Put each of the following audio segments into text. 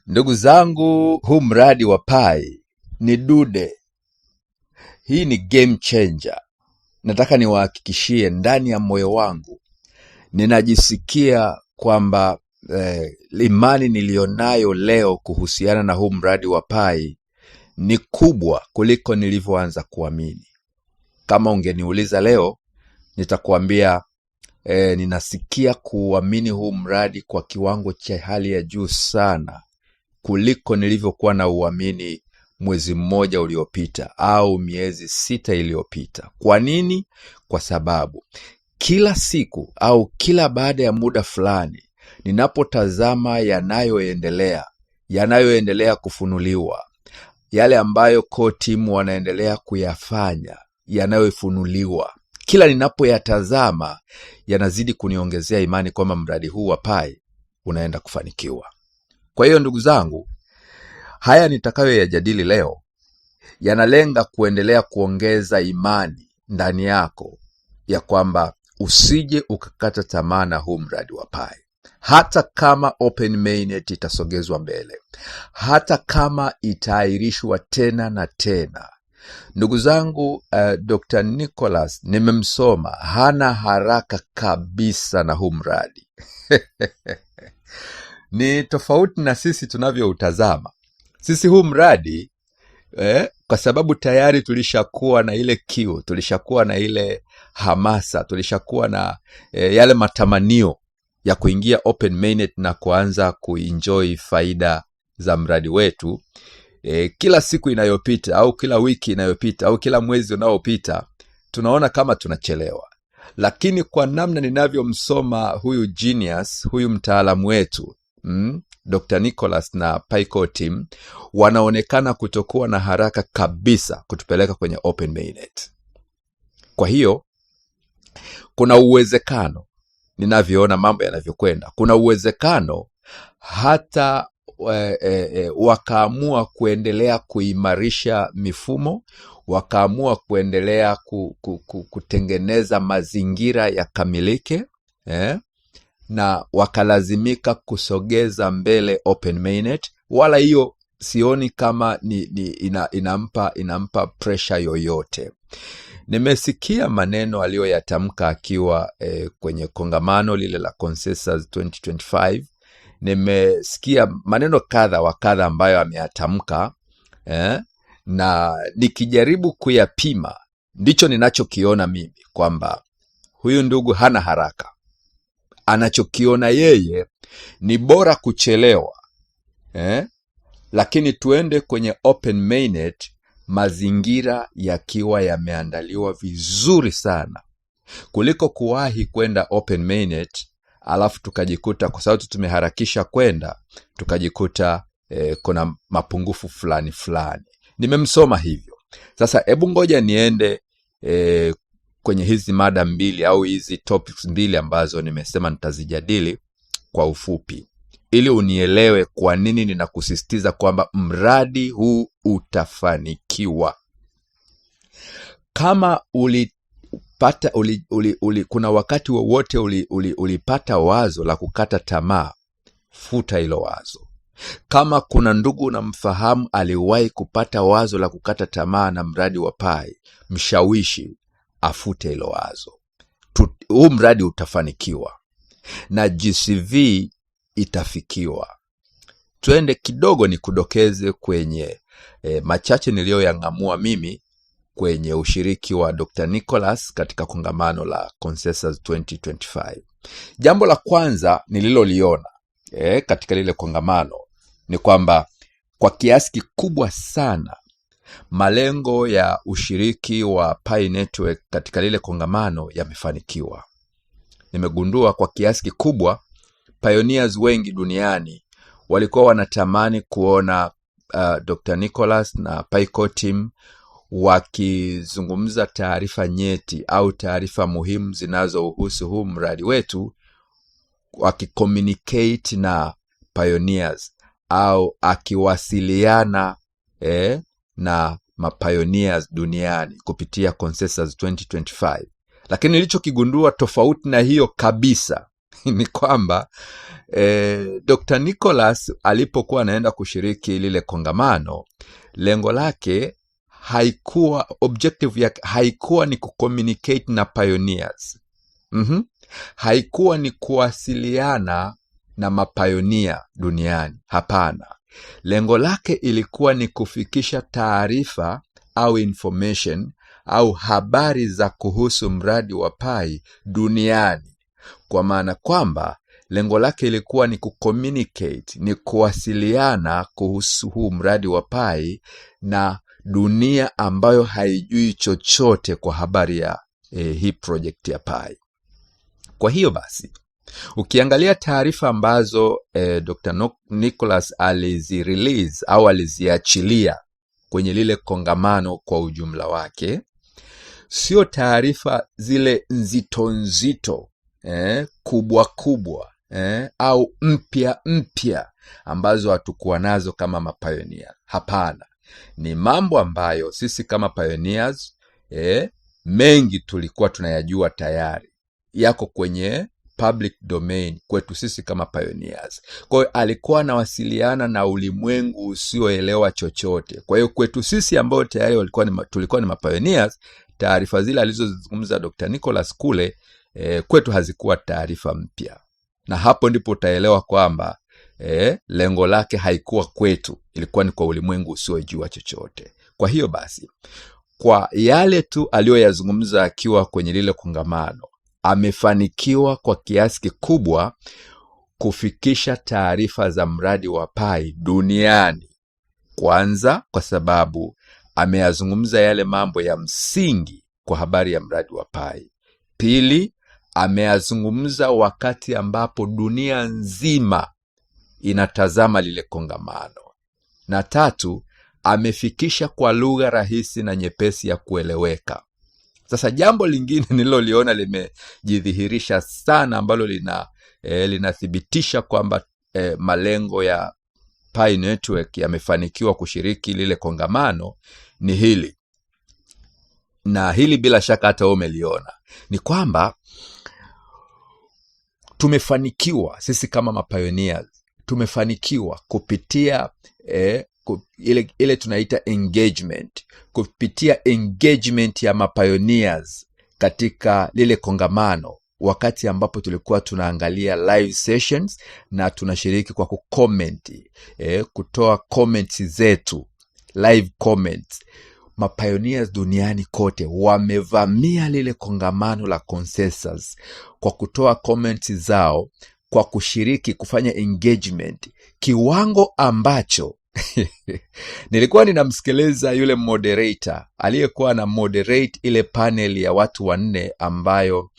Ndugu zangu, huu mradi wa Pi ni dude. Hii ni game changer. Nataka niwahakikishie ndani ya moyo wangu ninajisikia kwamba imani nilionayo leo kuhusiana na huu mradi wa Pi ni kubwa kuliko nilivyoanza kuamini. Kama ungeniuliza leo, nitakuambia ninasikia kuamini huu mradi kwa kiwango cha hali ya juu sana kuliko nilivyokuwa na uamini mwezi mmoja uliopita au miezi 6 iliyopita. Kwa nini? Kwa sababu kila siku au kila baada ya muda fulani ninapotazama yanayoendelea kufunuliwa, yale ambayo core team wanaendelea kuyafanya yanayofunuliwa, kila ninapoyatazama yanazidi kuniongezea imani kwamba mradi huu wa Pi unaenda kufanikiwa. Kwa hiyo ndugu zangu, haya nitakayoyajadili leo yanalenga kuendelea kuongeza imani ndani yako ya kwamba usije ukakata tamaa na huu mradi wa Pi. Hata kama Open Mainnet itasogezwa mbele, hata kama itaahirishwa tena na tena. Ndugu zangu, Dr. Nicholas nimemsoma, hana haraka kabisa na huu mradi. Ni tofauti na sisi tunavyoutazama. Sisi huu mradi kwa sababu tayari tulishakuwa na ile kiu, tulishakuwa na ile hamasa, tulishakuwa na yale matamanio ya kuingia Open Mainnet na kuanza kuenjoy faida za mradi wetu. Kila siku inayopita au kila wiki inayopita au kila mwezi unaopita tunaona kama tunachelewa. Lakini kwa namna ninavyomsoma huyu genius, huyu mtaalamu wetu, Dr. Nicholas na Pi team wanaonekana kutokuwa na haraka kabisa kutupeleka kwenye Open Mainnet. Kwa hiyo kuna uwezekano, ninavyoona mambo yanavyokwenda, kuna uwezekano hata wakaamua kuendelea kuimarisha mifumo, wakaamua kuendelea kutengeneza mazingira ya kamilike, na wakalazimika kusogeza mbele Open Mainnet. Wala hiyo sioni kama inampa pressure yoyote. Nimesikia maneno aliyoyatamka akiwa kwenye kongamano lile la Consensus 2025. Nimesikia maneno kadha wa kadha ambayo ameyatamka, na nikijaribu kuyapima, ndicho ninachokiona mimi kwamba huyu ndugu hana haraka. Anachokiona yeye ni bora kuchelewa, lakini tuende kwenye Open Mainnet mazingira yakiwa yameandaliwa vizuri sana, kuliko kuwahi kwenda Open Mainnet alafu tukajikuta kwa sababu tumeharakisha kwenda tukajikuta kuna mapungufu fulani. Nimemsoma hivyo. Sasa hebu ngoja niende kwenye hizi mada mbili au hizi topics mbili ambazo nimesema nitazijadili kwa ufupi, ili unielewe kwa nini ninakusisitiza kwamba mradi huu utafanikiwa. Kama kuna wakati wowote ulipata wazo la kukata tamaa, futa hilo wazo. Kama kuna ndugu unamfahamu aliwahi kupata wazo la kukata tamaa na mradi wa Pi, mshawishi afute hilo wazo. Huu mradi utafanikiwa na GCV itafikiwa. Twende kidogo nikudokeze kwenye machache niliyoyangamua mimi kwenye ushiriki wa Dr. Nicholas katika kongamano la Consensus 2025. Jambo la kwanza nililoliona katika lile kongamano ni kwamba kwa kiasi kikubwa sana malengo ya ushiriki wa Pi Network katika lile kongamano yamefanikiwa. Nimegundua kwa kiasi kikubwa pioneers wengi duniani walikuwa wanatamani kuona Dr. Nicholas na Pi team wakizungumza taarifa nyeti au taarifa muhimu zinazohusu huu mradi wetu, wakicommunicate na pioneers au akiwasiliana na mapioneers duniani kupitia Consensus 2025. Lakini nilichokigundua tofauti na hiyo kabisa ni kwamba Dr. Nicholas alipokuwa anaenda kushiriki lile kongamano, lengo lake objective yake haikuwa ni kucommunicate na pioneers. Haikuwa ni kuwasiliana na mapioneer duniani. Hapana. Lengo lake ilikuwa ni kufikisha taarifa au information au habari za kuhusu mradi wa Pi duniani. Kwa maana kwamba lengo lake ilikuwa ni kucommunicate, ni kuwasiliana kuhusu huu mradi wa Pi na dunia ambayo haijui chochote kwa habari ya hii project ya Pi. Kwa hiyo basi, ukiangalia taarifa ambazo Dr. Nicholas alizirelease au aliziachilia kwenye lile kongamano kwa ujumla wake, sio taarifa zile nzito nzito, kubwa kubwa, au mpya ambazo hatukuwa nazo kama mapioneer. Hapana. Ni mambo ambayo sisi kama pioneers mengi tulikuwa tunayajua tayari, yako kwenye public domain kwetu sisi kama pioneers. Kwa hiyo alikuwa anawasiliana na ulimwengu usioelewa chochote. Kwa hiyo kwetu sisi ambao tayari tulikuwa ni mapioneers, taarifa zile alizozungumza Dr. Nicholas kule kwetu hazikuwa taarifa mpya. Na hapo ndipo utaelewa kwamba lengo lake haikuwa kwetu, ilikuwa ni kwa ulimwengu usiojua chochote. Kwa hiyo basi, kwa yale tu aliyoyazungumza akiwa kwenye lile kongamano, amefanikiwa kwa kiasi kikubwa kufikisha taarifa za mradi wa Pi duniani. Kwanza kwa sababu ameyazungumza yale mambo ya msingi kwa habari ya mradi wa Pi. Pili, ameyazungumza wakati ambapo dunia nzima inatazama lile kongamano. Na tatu, amefikisha kwa lugha rahisi na nyepesi ya kueleweka. Sasa jambo lingine nililoliona limejidhihirisha sana, ambalo linathibitisha kwamba malengo ya Pi Network yamefanikiwa kushiriki lile kongamano ni hili. Na hili bila shaka hata wewe umeliona. Ni kwamba tumefanikiwa sisi kama mapioneers, tumefanikiwa kupitia ile tunaita engagement, kupitia engagement ya mapioneers katika lile kongamano, wakati ambapo tulikuwa tunaangalia live sessions na tunashiriki kwa kucomment, kutoa comments zetu, live comments. Mapioneers duniani kote wamevamia lile kongamano la Consensus kwa kutoa comments zao, kwa kushiriki, kufanya engagement, kiwango ambacho nilikuwa ninamsikiliza yule moderator aliyekuwa na moderate ile panel ya watu 4 ambayo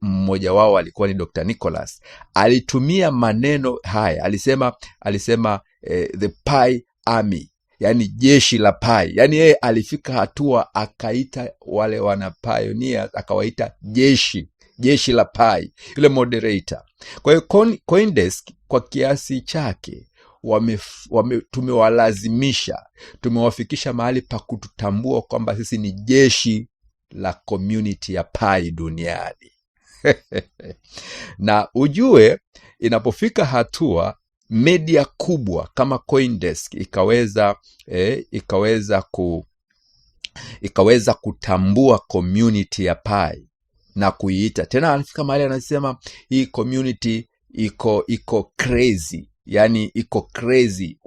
mmoja wao alikuwa ni Dr. Nicholas. Alitumia maneno haya, alisema the Pi Army, yani jeshi la Pi. Yani yeye alifika hatua akaita wale wana pioneers akawaita jeshi la Pi, yule moderator. Kwa hiyo CoinDesk kwa kiasi chake tumewalazimisha, tumewafikisha mahali pa kututambua kwamba sisi ni jeshi la community ya Pi duniani. Na ujue, inapofika hatua media kubwa kama CoinDesk ikaweza kutambua community ya Pi na kuiita tena, alifika mahali anasema hii community iko crazy, yani iko crazy,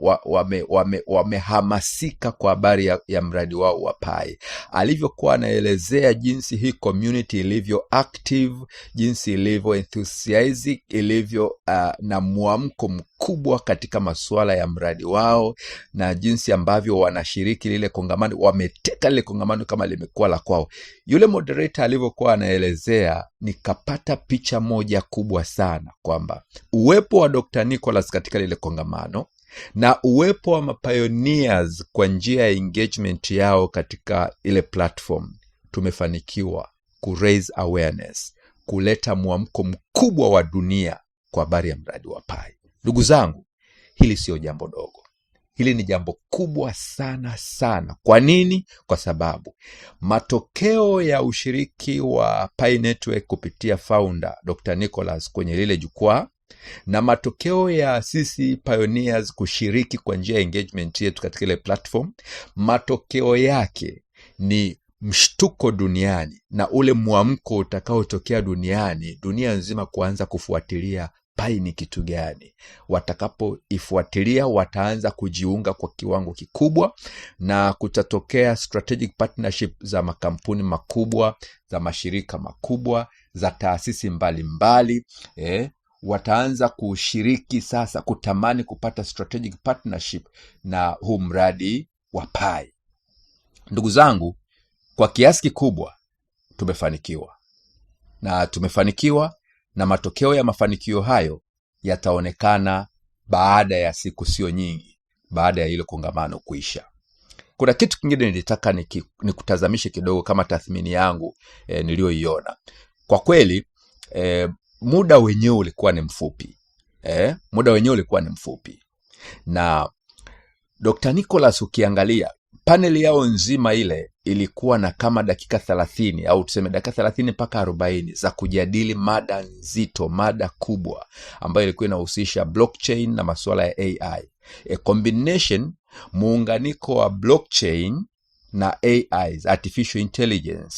wamehamasika kwa habari ya mradi wao wa Pi. Alivyokuwa anaelezea jinsi hii community ilivyo active, jinsi ilivyo enthusiastic, ilivyo na muamko mkubwa katika masuala ya mradi wao, na jinsi ambavyo wanashiriki lile kongamano, wameteka lile kongamano kama limekuwa la kwao. Yule moderator alivyokuwa anaelezea, nikapata picha moja kubwa sana kwamba uwepo wa Dr. Nicholas katika lile kongamano na uwepo wa mapioneers kwa njia ya engagement yao katika ile platform, tumefanikiwa raise awareness, kuleta muamko mkubwa wa dunia kwa habari ya mradi wa Pi. Ndugu zangu, hili sio jambo dogo. Hili ni jambo kubwa sana sana. Kwa nini? Kwa sababu matokeo ya ushiriki wa Pi Network kupitia founder Dr. Nicholas kwenye lile jukwaa na matokeo ya sisi pioneers kushiriki kwa njia ya engagement yetu katika ile platform, matokeo yake ni mshtuko duniani na ule mwamko utakaotokea duniani, dunia nzima kuanza kufuatilia Pi ni kitu gani. Watakapoifuatilia wataanza kujiunga kwa kiwango kikubwa, na kutatokea strategic partnership za makampuni makubwa, za mashirika makubwa, za taasisi mbalimbali wataanza kushiriki sasa, kutamani kupata strategic partnership na huu mradi wa Pi. Ndugu zangu, kwa kiasi kikubwa tumefanikiwa na matokeo ya mafanikio hayo yataonekana baada ya siku sio nyingi, baada ya ile kongamano kuisha. Kuna kitu kingine nilitaka nikutazamishe kidogo kama tathmini yangu niliyoiona. Kwa kweli muda wenyewe ulikuwa ni mfupi. Na Dr. Nicholas ukiangalia panel yao nzima ile ilikuwa na kama dakika 30 au tuseme dakika 30 mpaka 40 za kujadili mada nzito, mada kubwa ambayo ilikuwa inahusisha blockchain na masuala ya AI. A combination, muunganiko wa blockchain na AI, artificial intelligence.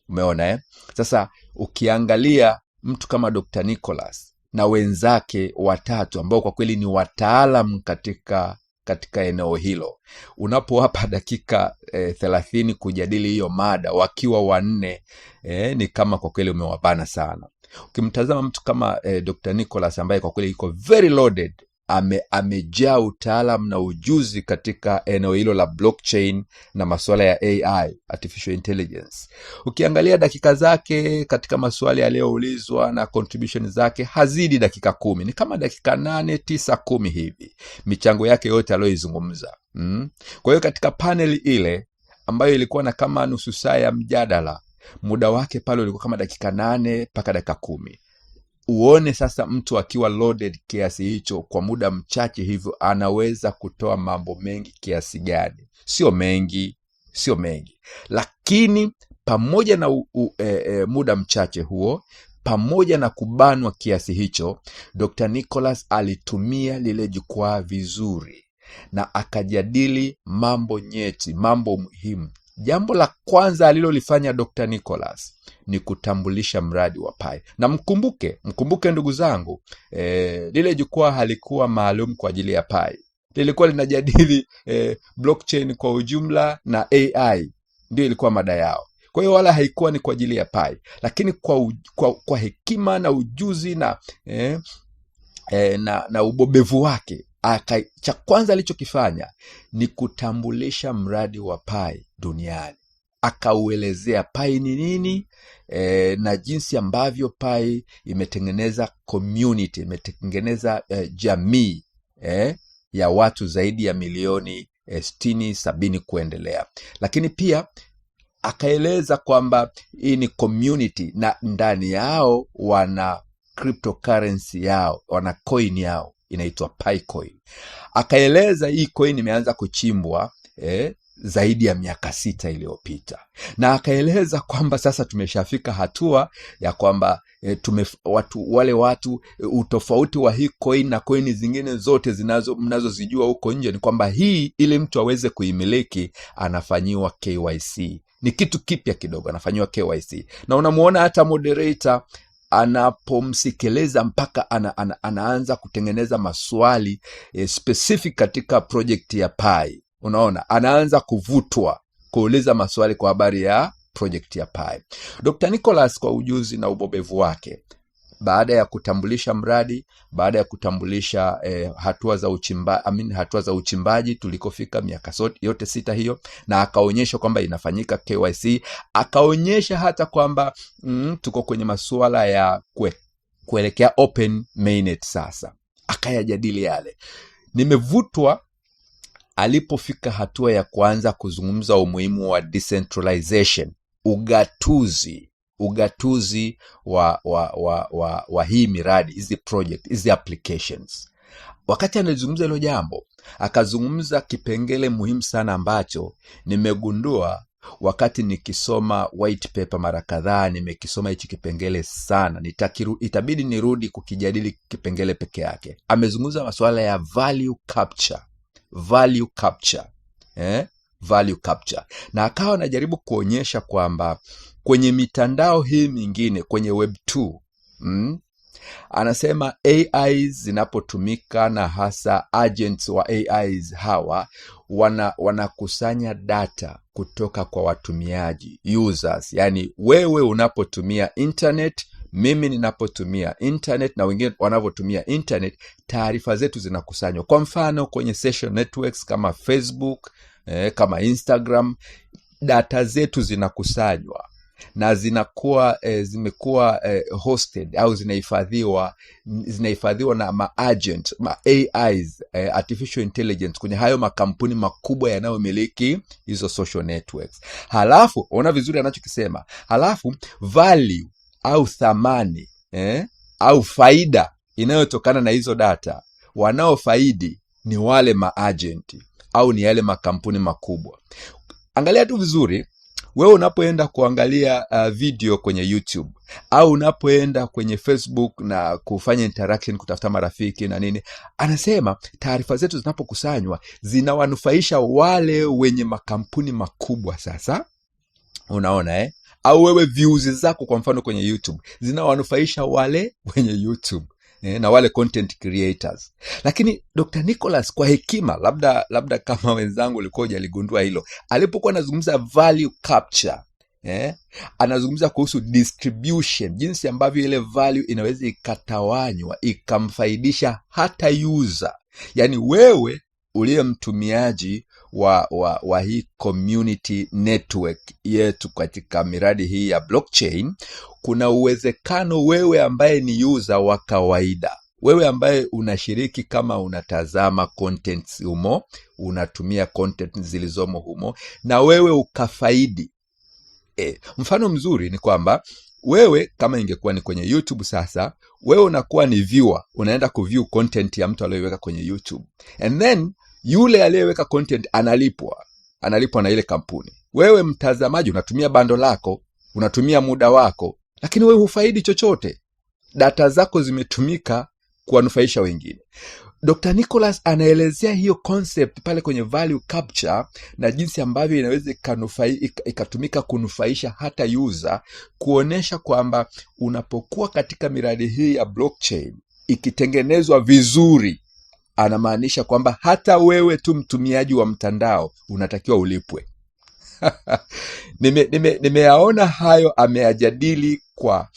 Umeona Sasa ukiangalia mtu kama Dr. Nicholas na wenzake watatu ambao kwa kweli ni wataalam katika eneo hilo, unapowapa dakika 30 kujadili hiyo mada wakiwa wanne, ni kama kwa kweli umewabana sana. Ukimtazama mtu kama Dr. Nicholas ambaye kwa kweli yuko very loaded, amejaa utaalam na ujuzi katika eneo hilo la blockchain na masuala ya AI, artificial intelligence. Ukiangalia dakika zake katika maswali yaliyoulizwa na contribution zake hazidi dakika 10, ni kama dakika 8, 9, 10 hivi michango yake yote aliyoizungumza. Kwa hiyo katika panel ile ambayo ilikuwa na kama nusu saa ya mjadala, muda wake pale ulikuwa kama dakika 8 mpaka dakika 10. Uone sasa mtu akiwa loaded kiasi hicho kwa muda mchache hivyo anaweza kutoa mambo mengi kiasi gani. Sio mengi. Lakini pamoja na muda mchache huo, pamoja na kubanwa kiasi hicho, Dr. Nicholas alitumia lile jukwaa vizuri na akajadili mambo nyeti, mambo muhimu. Jambo la kwanza alilolifanya Dr. Nicholas ni kutambulisha mradi wa Pi. Na mkumbuke ndugu zangu, lile jukwaa halikuwa maalum kwa ajili ya Pi. Lilikuwa linajadili blockchain kwa ujumla na AI, ndio ilikuwa mada yao. Kwa hiyo wala haikuwa ni kwa ajili ya Pi, lakini kwa hekima na ujuzi na ubobevu wake, cha kwanza alichokifanya ni kutambulisha mradi wa Pi duniani. Akauelezea Pi ni nini, na jinsi ambavyo Pi imetengeneza community, imetengeneza jamii ya watu zaidi ya milioni 60-70 kuendelea. Lakini pia akaeleza kwamba hii ni community na ndani yao wana cryptocurrency yao, wana coin yao inaitwa Picoin. Akaeleza hii coin imeanza kuchimbwa zaidi ya miaka 6 iliyopita, na akaeleza kwamba sasa tumeshafika hatua ya kwamba watu utofauti wa hii coin na coin zingine zote mnazozijua huko nje ni kwamba hii, ili mtu aweze kuimiliki, anafanyiwa KYC. Ni kitu kipya kidogo, anafanyiwa KYC. Na unamuona hata moderator anapomsikiliza mpaka anaanza kutengeneza maswali specific katika project ya Pi. Unaona, anaanza kuvutwa kuuliza maswali kwa habari ya project ya Pi. Dr. Nicholas kwa ujuzi na ubobevu wake, baada ya kutambulisha mradi, baada ya kutambulisha hatua za uchimbaji tulikofika miaka yote 6 hiyo, na akaonyesha kwamba inafanyika KYC, akaonyesha hata kwamba tuko kwenye masuala ya kuelekea open mainnet sasa. Akayajadili yale. Nimevutwa alipofika hatua ya kuanza kuzungumza umuhimu wa decentralization, ugatuzi wa hii miradi, hizi project, hizi applications. wakati analizungumza hilo jambo, akazungumza kipengele muhimu sana ambacho nimegundua wakati nikisoma white paper mara kadhaa. Nimekisoma hichi kipengele sana, itabidi nirudi kukijadili kipengele peke yake. Amezungumza masuala ya value capture, value capture, na akawa anajaribu kuonyesha kwamba kwenye mitandao hii mingine, kwenye web 2, anasema AIs zinapotumika, na hasa agents wa AIs hawa wanakusanya data kutoka kwa watumiaji, users. Yani wewe unapotumia internet, mimi ninapotumia internet, na wengine wanavyotumia internet, taarifa zetu zinakusanywa. Kwa mfano kwenye social networks kama Facebook, kama Instagram, data zetu zinakusanywa na zinakuwa zimekuwa hosted au zinahifadhiwa na maagent, AIs, artificial intelligence, kwenye hayo makampuni makubwa yanayomiliki hizo social networks. Halafu ona vizuri anachokisema, halafu value au thamani au faida inayotokana na hizo data, wanaofaidi ni wale maagenti au ni yale makampuni makubwa. Angalia tu vizuri, wewe unapoenda kuangalia video kwenye YouTube au unapoenda kwenye Facebook na kufanya interaction, kutafuta marafiki na nini, anasema taarifa zetu zinapokusanywa zinawanufaisha wale wenye makampuni makubwa. Sasa unaona au wewe views zako kwa mfano kwenye YouTube zinawanufaisha wale wenye YouTube na wale content creators. Lakini Dr. Nicholas kwa hekima, labda kama wenzangu ulikuwa hujaligundua hilo, alipokuwa anazungumza value capture, anazungumza kuhusu distribution, jinsi ambavyo ile value inaweza ikatawanywa ikamfaidisha hata user. Yani wewe uliye mtumiaji wa hii community network yetu katika miradi hii ya blockchain, kuna uwezekano wewe ambaye ni user wa kawaida, wewe ambaye unashiriki, kama unatazama contents humo, unatumia content zilizomo humo, na wewe ukafaidi. Mfano mzuri ni kwamba wewe kama ingekuwa ni kwenye YouTube, sasa wewe unakuwa ni viewer, unaenda kuview content ya mtu aliyeweka kwenye YouTube, and then yule aliyeweka content analipwa na ile kampuni. Wewe mtazamaji unatumia bando lako, unatumia muda wako, lakini wewe hufaidi chochote. Data zako zimetumika kuwanufaisha wengine. Dr. Nicholas anaelezea hiyo concept pale kwenye value capture na jinsi ambavyo inaweza ikatumika kunufaisha hata user, kuonesha kwamba unapokuwa katika miradi hii ya blockchain ikitengenezwa vizuri, anamaanisha kwamba hata wewe tu mtumiaji wa mtandao unatakiwa ulipwe. Nimeyaona hayo, ameyajadili kwa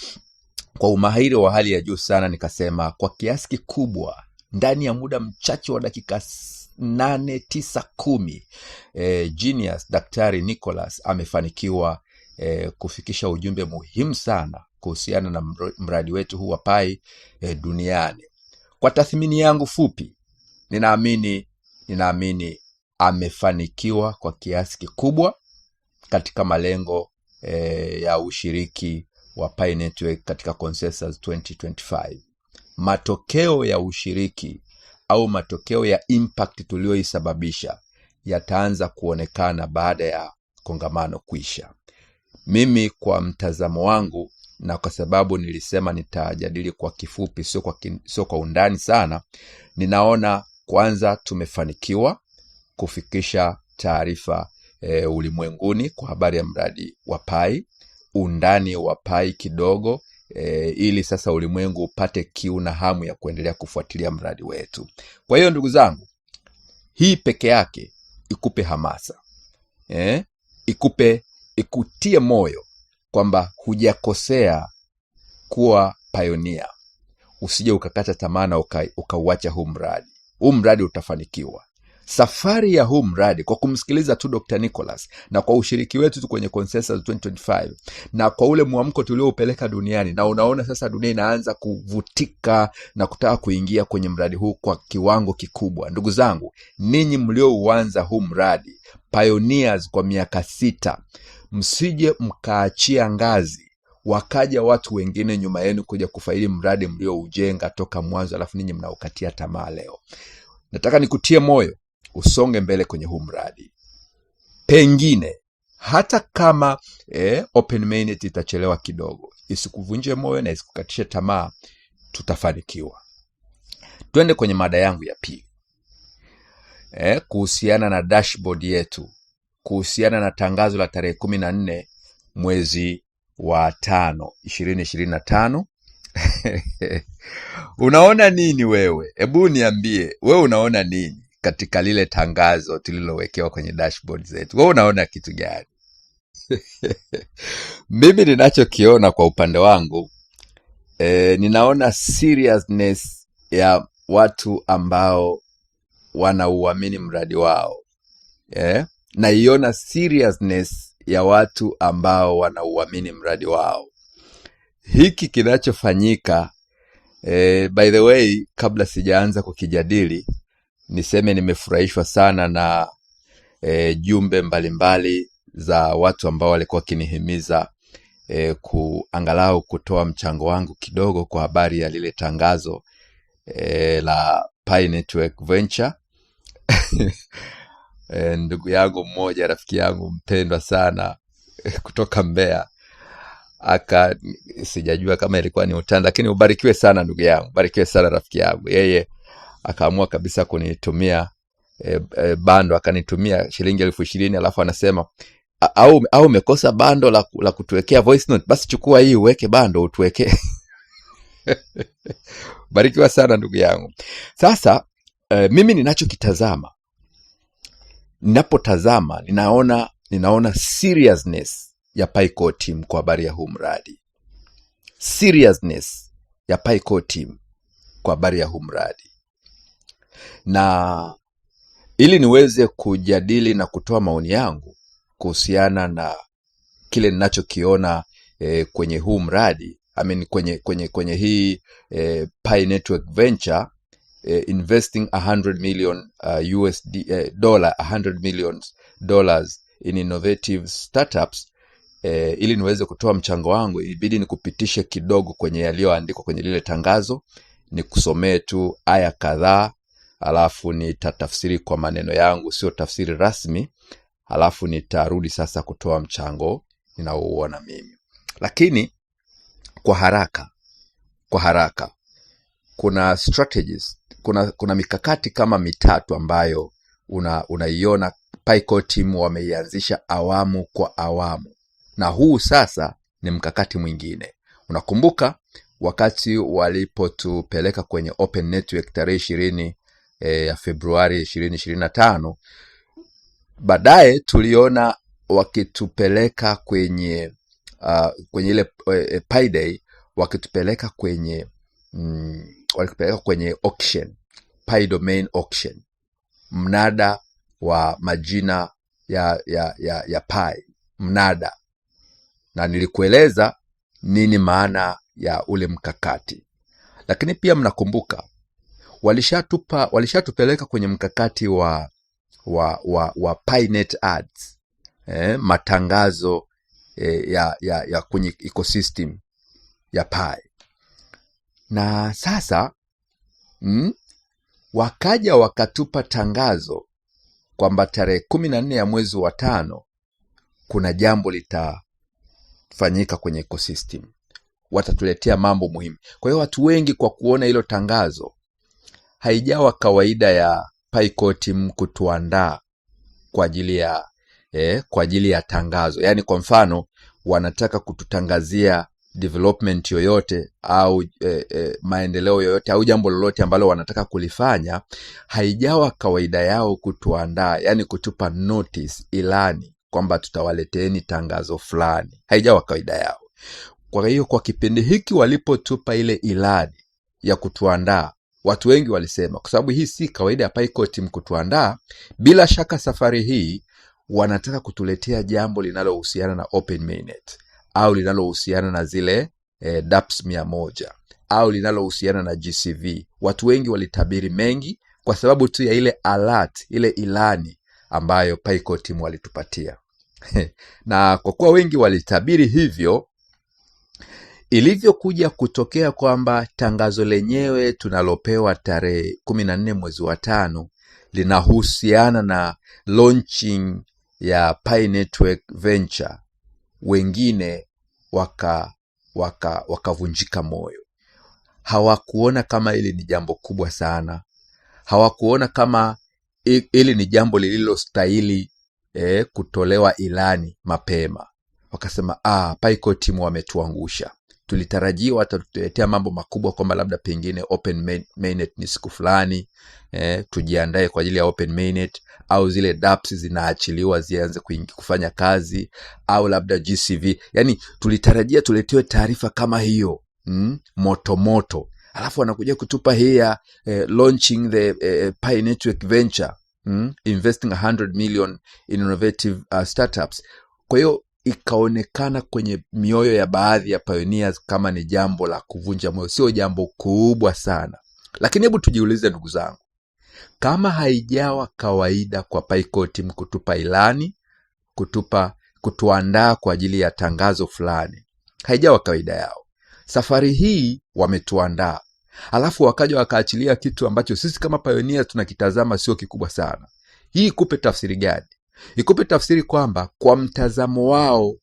umahiri wa hali ya juu sana. Nikasema kwa kiasi kikubwa ndani ya muda mchache wa dakika 8, 9, 10, genius Daktari Nicholas amefanikiwa kufikisha ujumbe muhimu sana kuhusiana na mradi wetu huu wa Pi duniani. Kwa tathmini yangu fupi, ninaamini amefanikiwa kwa kiasi kikubwa katika malengo ya ushiriki wa Pi Network katika Consensus 2025. Matokeo ya ushiriki au matokeo ya impact tulioisababisha yataanza kuonekana baada ya kongamano kuisha. Mimi kwa mtazamo wangu, na kwa sababu nilisema nitajadili kwa kifupi, sio kwa undani sana, ninaona kwanza tumefanikiwa kufikisha taarifa ulimwenguni kwa habari ya mradi wa Pi, undani wa Pi kidogo, ili sasa ulimwengu upate kiu na hamu ya kuendelea kufuatilia mradi wetu. Kwa hiyo ndugu zangu, hii peke yake ikupe hamasa, ikutie moyo kwamba hujakosea kuwa pioneer. Usije ukakata tamaa na ukauacha huu mradi. Huu mradi utafanikiwa. Safari ya huu mradi, kwa kumsikiliza tu Dr. Nicholas na kwa ushiriki wetu tu kwenye Consensus 2025 na kwa ule muamko tulioupeleka duniani, na unaona sasa dunia inaanza kuvutika na kutaka kuingia kwenye mradi huu kwa kiwango kikubwa. Ndugu zangu, ninyi mliouanza huu mradi, pioneers kwa miaka 6, msije mkaachia ngazi wakaja watu wengine nyuma yenu kuja kufaili mradi mlioujenga toka mwanzo, alafu ninyi mnaukatia tamaa leo. Nataka nikutie moyo usonge mbele kwenye huu mradi. Pengine hata kama open mainnet itachelewa kidogo, isikuvunje moyo na isikukatishe tamaa, tutafanikiwa. Twende kwenye mada yangu ya pili. Kuhusiana na dashboard yetu, kuhusiana na tangazo la tarehe 14 mwezi wa 5 2025. Unaona nini wewe? Hebu niambie, wewe unaona nini katika lile tangazo tulilowekewa kwenye dashboard zetu? Wewe unaona kitu gani? Mimi ninachokiona kwa upande wangu, ninaona seriousness ya watu ambao wanauamini mradi wao. Naiona seriousness ya watu ambao wanauamini mradi wao. Hiki kinachofanyika, by the way, kabla sijaanza kukijadili, niseme nimefurahishwa sana na jumbe mbalimbali za watu ambao walikuwa kinihimiza kuangalau kutoa mchango wangu kidogo kwa habari ya lile tangazo la Pi Network Venture. Ndugu yangu mmoja, rafiki yangu mpendwa sana kutoka Mbeya, sijajua kama ilikuwa ni utani, lakini ubarikiwe sana ndugu yangu, barikiwe sana rafiki yangu. Yeye akaamua kabisa kunitumia bando, akanitumia shilingi 20,000, alafu anasema au umekosa bando la kutuwekea voice note, basi chukua hii uweke bando utuwekee. Barikiwa sana ndugu yangu. Sasa mimi ninapotazama ninaona seriousness ya Pi Core Team kwa habari ya huu mradi. Seriousness ya Pi Core Team kwa habari ya huu mradi. Na ili niweze kujadili na kutoa maoni yangu kuhusiana na kile ninachokiona kwenye huu mradi, kwenye hii Pi Network Venture, investing $100 million $100 million in innovative startups. Ili niweze kutoa mchango wangu, ilibidi nikupitishe kidogo kwenye yaliyoandikwa kwenye lile tangazo, nikusomee tu aya kadhaa, alafu nitatafsiri kwa maneno yangu, sio tafsiri rasmi, alafu nitarudi sasa kutoa mchango ninaouona mimi. Lakini kwa haraka kuna strategies, kuna mikakati kama mitatu ambayo unaiona Pi Core Team wameianzisha awamu kwa awamu, na huu sasa ni mkakati mwingine. Unakumbuka wakati walipotupeleka kwenye Open Network tarehe 20 ya Februari 2025, baadaye tuliona wakitupeleka kwenye ile Pi Day, wakitupeleka kwenye auction, Pi Domain Auction, mnada wa majina ya Pi, mnada. Na nilikueleza nini maana ya ule mkakati. Lakini pia mnakumbuka walishatupeleka kwenye mkakati wa PiNet Ads, matangazo ya kwenye ecosystem ya Pi. Na sasa wakaja wakatupa tangazo kwamba tarehe 14 ya mwezi wa 5 kuna jambo litafanyika kwenye ecosystem, watatuletea mambo muhimu. Kwa hiyo watu wengi kwa kuona hilo tangazo, haijawa kawaida ya Pi Core Team kutuandaa kwa ajili ya tangazo. Yani kwa mfano wanataka kututangazia development yoyote au maendeleo yoyote au jambo lolote ambalo wanataka kulifanya, haijawa kawaida yao kutuandaa, yani kutupa notice, ilani kwamba tutawaleteeni tangazo fulani. Haijawa kawaida yao. Kwa hiyo kwa kipindi hiki walipotupa ile ilani ya kutuandaa, watu wengi walisema kwa sababu hii si kawaida ya Pi Core Team kutuandaa, bila shaka safari hii wanataka kutuletea jambo linalohusiana na Open Mainnet, au linalohusiana na zile DApps 100, au linalohusiana na GCV. Watu wengi walitabiri mengi kwa sababu tu ya ile alert, ile ilani ambayo Pi Core Team walitupatia. Na kwa kuwa wengi walitabiri hivyo, Ilivyokuja kutokea kwamba tangazo lenyewe tunalopewa tarehe 14 mwezi wa 5 linahusiana na launching ya Pi Network Venture, wengine wakavunjika moyo. Hawakuona kama hili ni jambo kubwa sana. Hawakuona kama hili ni jambo lililostahili kutolewa ilani mapema. Wakasema Pi-Core team wametuangusha. Tulitarajia watatuletea mambo makubwa kwamba labda pengine open mainnet ni siku fulani, tujiandae kwa ajili ya open mainnet, au zile dApps zinaachiliwa zianze kufanya kazi, au labda GCV. Yani tulitarajia tuletewe taarifa kama hiyo, moto. Alafu wanakuja kutupa hii launching the Pi Network Venture, investing 100 million in innovative startups. Kwa hiyo ikaonekana kwenye mioyo ya baadhi ya pioneers kama ni jambo la kuvunja moyo, sio jambo kubwa sana. Lakini hebu tujiulize ndugu zangu, kama haijawa kawaida kwa Pi-Core team kutupa ilani, kutuandaa kwa ajili ya tangazo fulani, haijawa kawaida yao. Safari hii wametuandaa, alafu wakaja wakaachilia kitu ambacho sisi kama pioneers tunakitazama sio kikubwa sana. Hii ikupe tafsiri gani? Ikupe tafsiri kwamba kwa mtazamo wao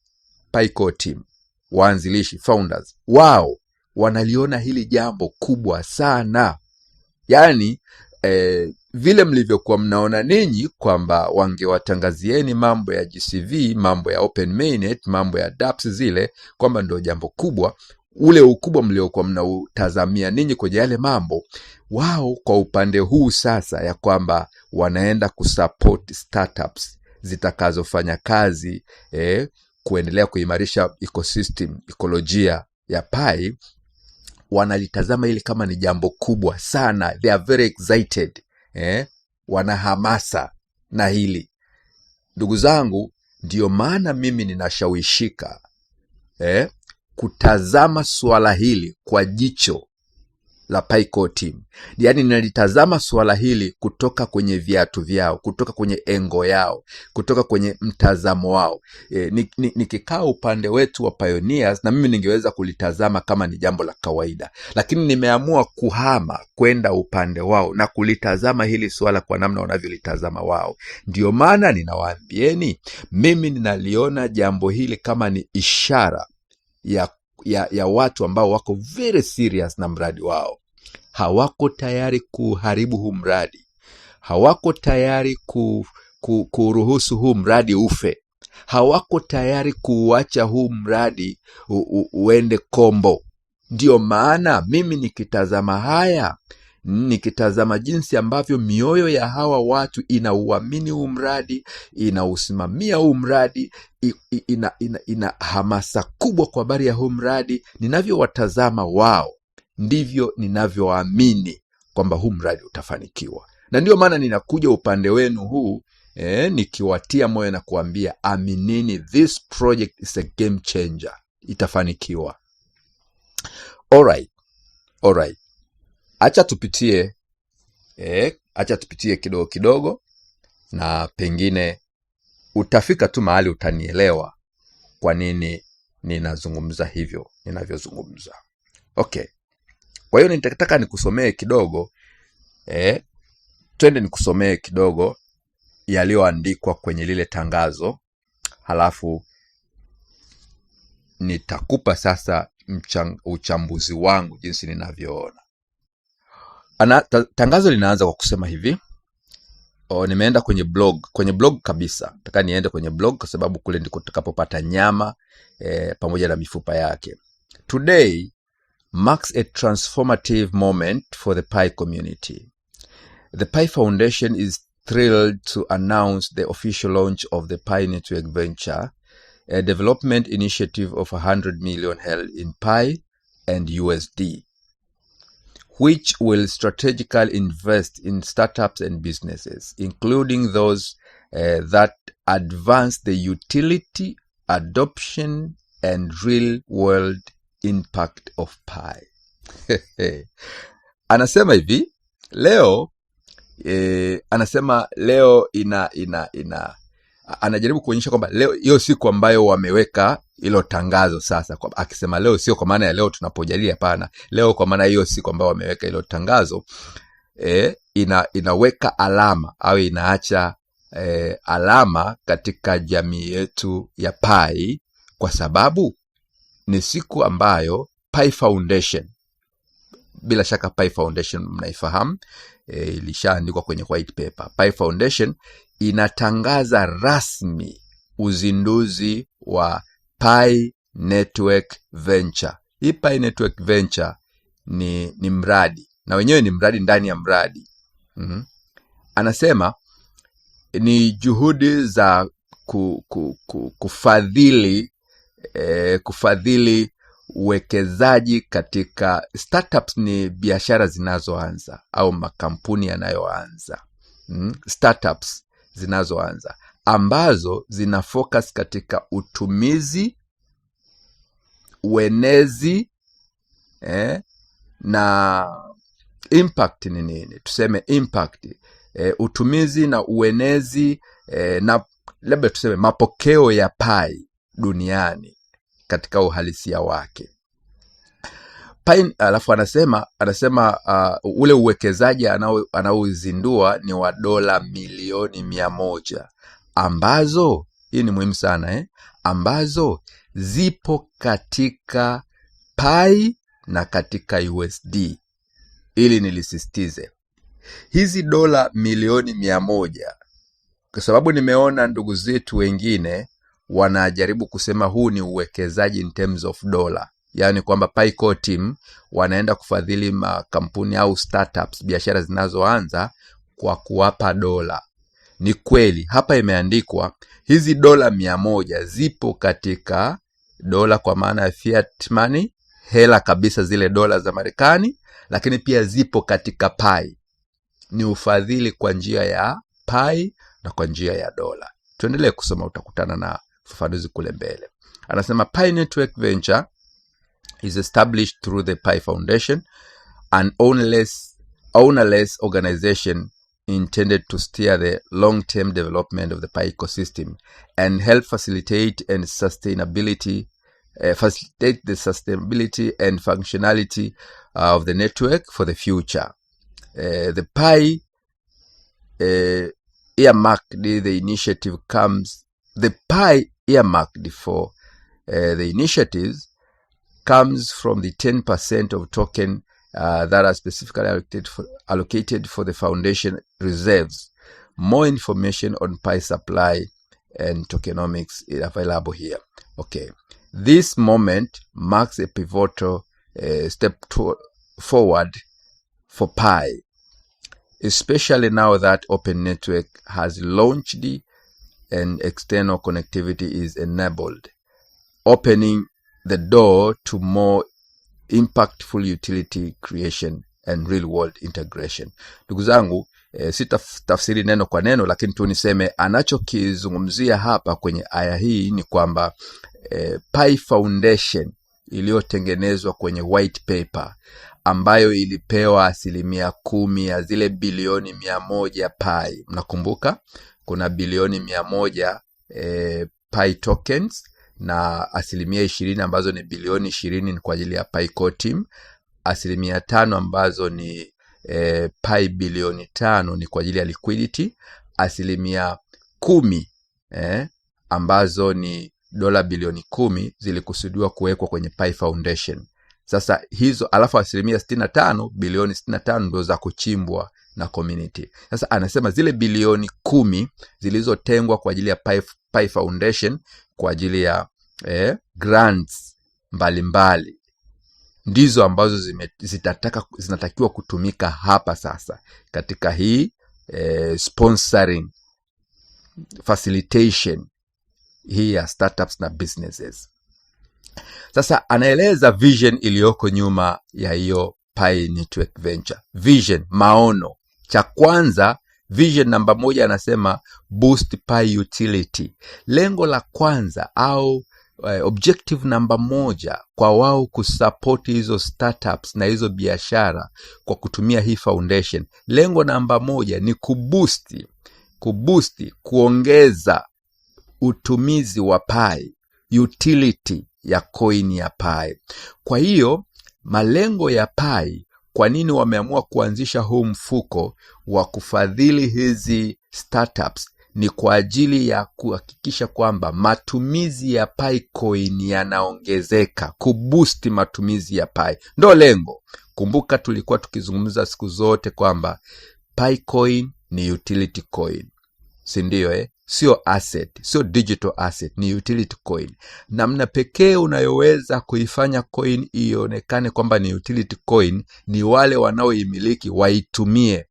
Pi-Core team, waanzilishi, founders, wao wanaliona hili jambo kubwa sana. Yani vile mlivyokuwa mnaona ninyi kwamba wangewatangazieni mambo ya GCV, mambo ya open mainnet, mambo ya dApps zile kwamba ndio jambo kubwa, ule ukubwa mliokuwa mnautazamia ninyi kwenye yale mambo, wao kwa upande huu sasa ya kwamba wanaenda kusupport startups zitakazofanya kazi kuendelea kuimarisha ecosystem, ekolojia ya Pi, wanalitazama hili kama ni jambo kubwa sana. They are very excited, wanahamasa na hili. Ndugu zangu, ndio maana mimi ninashawishika kutazama swala hili kwa jicho la Pi-Core team. Yani nalitazama swala hili kutoka kwenye viatu vyao, kutoka kwenye engo yao, kutoka kwenye mtazamo wao. Nikikaa upande wetu wa pioneers, na mimi ningeweza kulitazama kama ni jambo la kawaida, lakini nimeamua kuhama kwenda upande wao na kulitazama hili swala kwa namna wanavyolitazama wao. Ndio maana ninawaambieni, mimi ninaliona jambo hili kama ni ishara ya watu ambao wako very serious na mradi wao. Hawako tayari kuharibu huu mradi. Hawako tayari kuruhusu huu mradi ufe. Hawako tayari kuuacha huu mradi uende kombo. Ndio maana mimi nikitazama haya, nikitazama jinsi ambavyo mioyo ya hawa watu inauamini huu mradi, inausimamia huu mradi, ina hamasa kubwa kwa habari ya huu mradi, ninavyowatazama wao ndivyo ninavyoamini kwamba huu mradi utafanikiwa. Na ndio maana ninakuja upande wenu huu nikiwatia moyo na kuambia, aminini, this project is a game changer. Itafanikiwa. Alright. Acha tupitie kidogo na pengine utafika tu mahali utanielewa kwa nini ninazungumza hivyo ninavyozungumza. Okay. Kwa hiyo nitataka nikusomee kidogo twende nikusomee kidogo yaliyoandikwa kwenye lile tangazo, halafu nitakupa sasa uchambuzi wangu jinsi ninavyoona. Tangazo linaanza kwa kusema hivi. Nimeenda kwenye blog kabisa. Nataka niende kwenye blog kwa sababu kule ndiko tutakapopata nyama pamoja na mifupa yake. Today marks a transformative moment for the Pi community. The Pi Foundation is thrilled to announce the official launch of the Pi Network Venture, a development initiative of 100 million held in Pi and USD, which will strategically invest in startups and businesses, including those that advance the utility, adoption, and real-world impact of Pi. Anasema hivi, leo anajaribu kuonyesha kwamba leo hiyo siku ambayo wameweka hilo tangazo sasa, kwa akisema leo sio kwa maana ya leo tunapojadili, hapana, leo kwa maana hiyo siku ambayo wameweka hilo tangazo inaweka alama au inaacha alama katika jamii yetu ya Pi, kwa sababu ni siku ambayo Pi Foundation, bila shaka Pi Foundation mnaifahamu, ilishaandikwa kwenye white paper. Pi Foundation inatangaza rasmi uzinduzi wa Pi Network Venture. Hii Pi Network Venture ni mradi, na wenyewe ni mradi ndani ya mradi. Anasema ni juhudi za kufadhili uwekezaji katika startups. Ni biashara zinazoanza au makampuni yanayoanza, startups zinazoanza ambazo zina focus katika utumizi, uenezi na impact. Ni nini? Tuseme impact, utumizi na uenezi, na labda tuseme mapokeo ya Pi duniani katika uhalisia wake. Pi, alafu anasema ule uwekezaji anaouzindua ni wa dola milioni 100, ambazo, hii ni muhimu sana ambazo zipo katika Pi na katika USD. Ili nilisisitize hizi dola milioni 100, kwa sababu nimeona ndugu zetu wengine wanajaribu kusema huu ni uwekezaji in terms of dollar, yani kwamba Pi Core Team wanaenda kufadhili makampuni au startups, biashara zinazoanza kwa kuwapa dola. Ni kweli hapa imeandikwa hizi dola 100 zipo katika dola kwa maana ya fiat money, hela kabisa, zile dola za Marekani, lakini pia zipo katika Pi. Ni ufadhili kwa njia ya Pi na kwa njia ya dola. Tuendelee kusoma, utakutana na ufafanuzi kule mbele. Anasema Pi Network Venture is established through the Pi Foundation, an ownerless organization intended to steer the long-term development of the Pi ecosystem and help facilitate the sustainability and functionality of the network for the future. The Pi earmarked the initiative for the initiatives comes from the 10% of token that are specifically allocated for the foundation reserves. More information on Pi supply and tokenomics is available here. Okay, this moment marks a pivotal step forward for Pi, especially now that Open Network has launched and external connectivity is enabled, opening the door to more impactful utility creation and real world integration. Ndugu zangu, sitafsiri neno kwa neno, lakini tu niseme anachokizungumzia hapa kwenye aya hii ni kwamba Pi Foundation iliyotengenezwa kwenye white paper, ambayo ilipewa 10% ya zile bilioni 100 Pi. Mnakumbuka kuna bilioni 100 Pi tokens, na 20% ambazo ni bilioni 20 ni kwa ajili ya Pi Core Team, 5% ambazo ni Pi bilioni 5 ni kwa ajili ya liquidity, 10% ambazo ni dola bilioni 10 zilikusudiwa kuwekwa kwenye Pi Foundation. Sasa hizo, alafu 65%, bilioni 65 ndio za kuchimbwa na community. Sasa anasema zile bilioni 10 zilizotengwa kwa ajili ya Pi Foundation kwa ajili ya grants mbalimbali ndizo ambazo zinatakiwa kutumika hapa sasa katika hii sponsoring facilitation hii ya startups na businesses. Sasa anaeleza vision iliyoko nyuma ya hiyo Pi Network Venture. Vision, maono. Cha kwanza, vision namba 1 anasema boost Pi utility. Lengo la kwanza au objective namba 1 kwa wao kusupport hizo startups na hizo biashara kwa kutumia hii foundation. Lengo namba 1 ni kuongeza utumizi wa Pi, utility ya coin ya Pi. Kwa hiyo malengo ya Pi, kwa nini wameamua kuanzisha huu mfuko wa kufadhili hizi startups, ni kwa ajili ya kuhakikisha kwamba matumizi ya Pi coin yanaongezeka, kuboost matumizi ya Pi. Ndo lengo. Kumbuka tulikuwa tukizungumza siku zote kwamba Pi coin ni utility coin, si ndio? Sio asset, sio digital asset, ni utility coin. Namna pekee unayoweza kuifanya coin ionekane kwamba ni utility coin ni wale wanaoimiliki waitumie.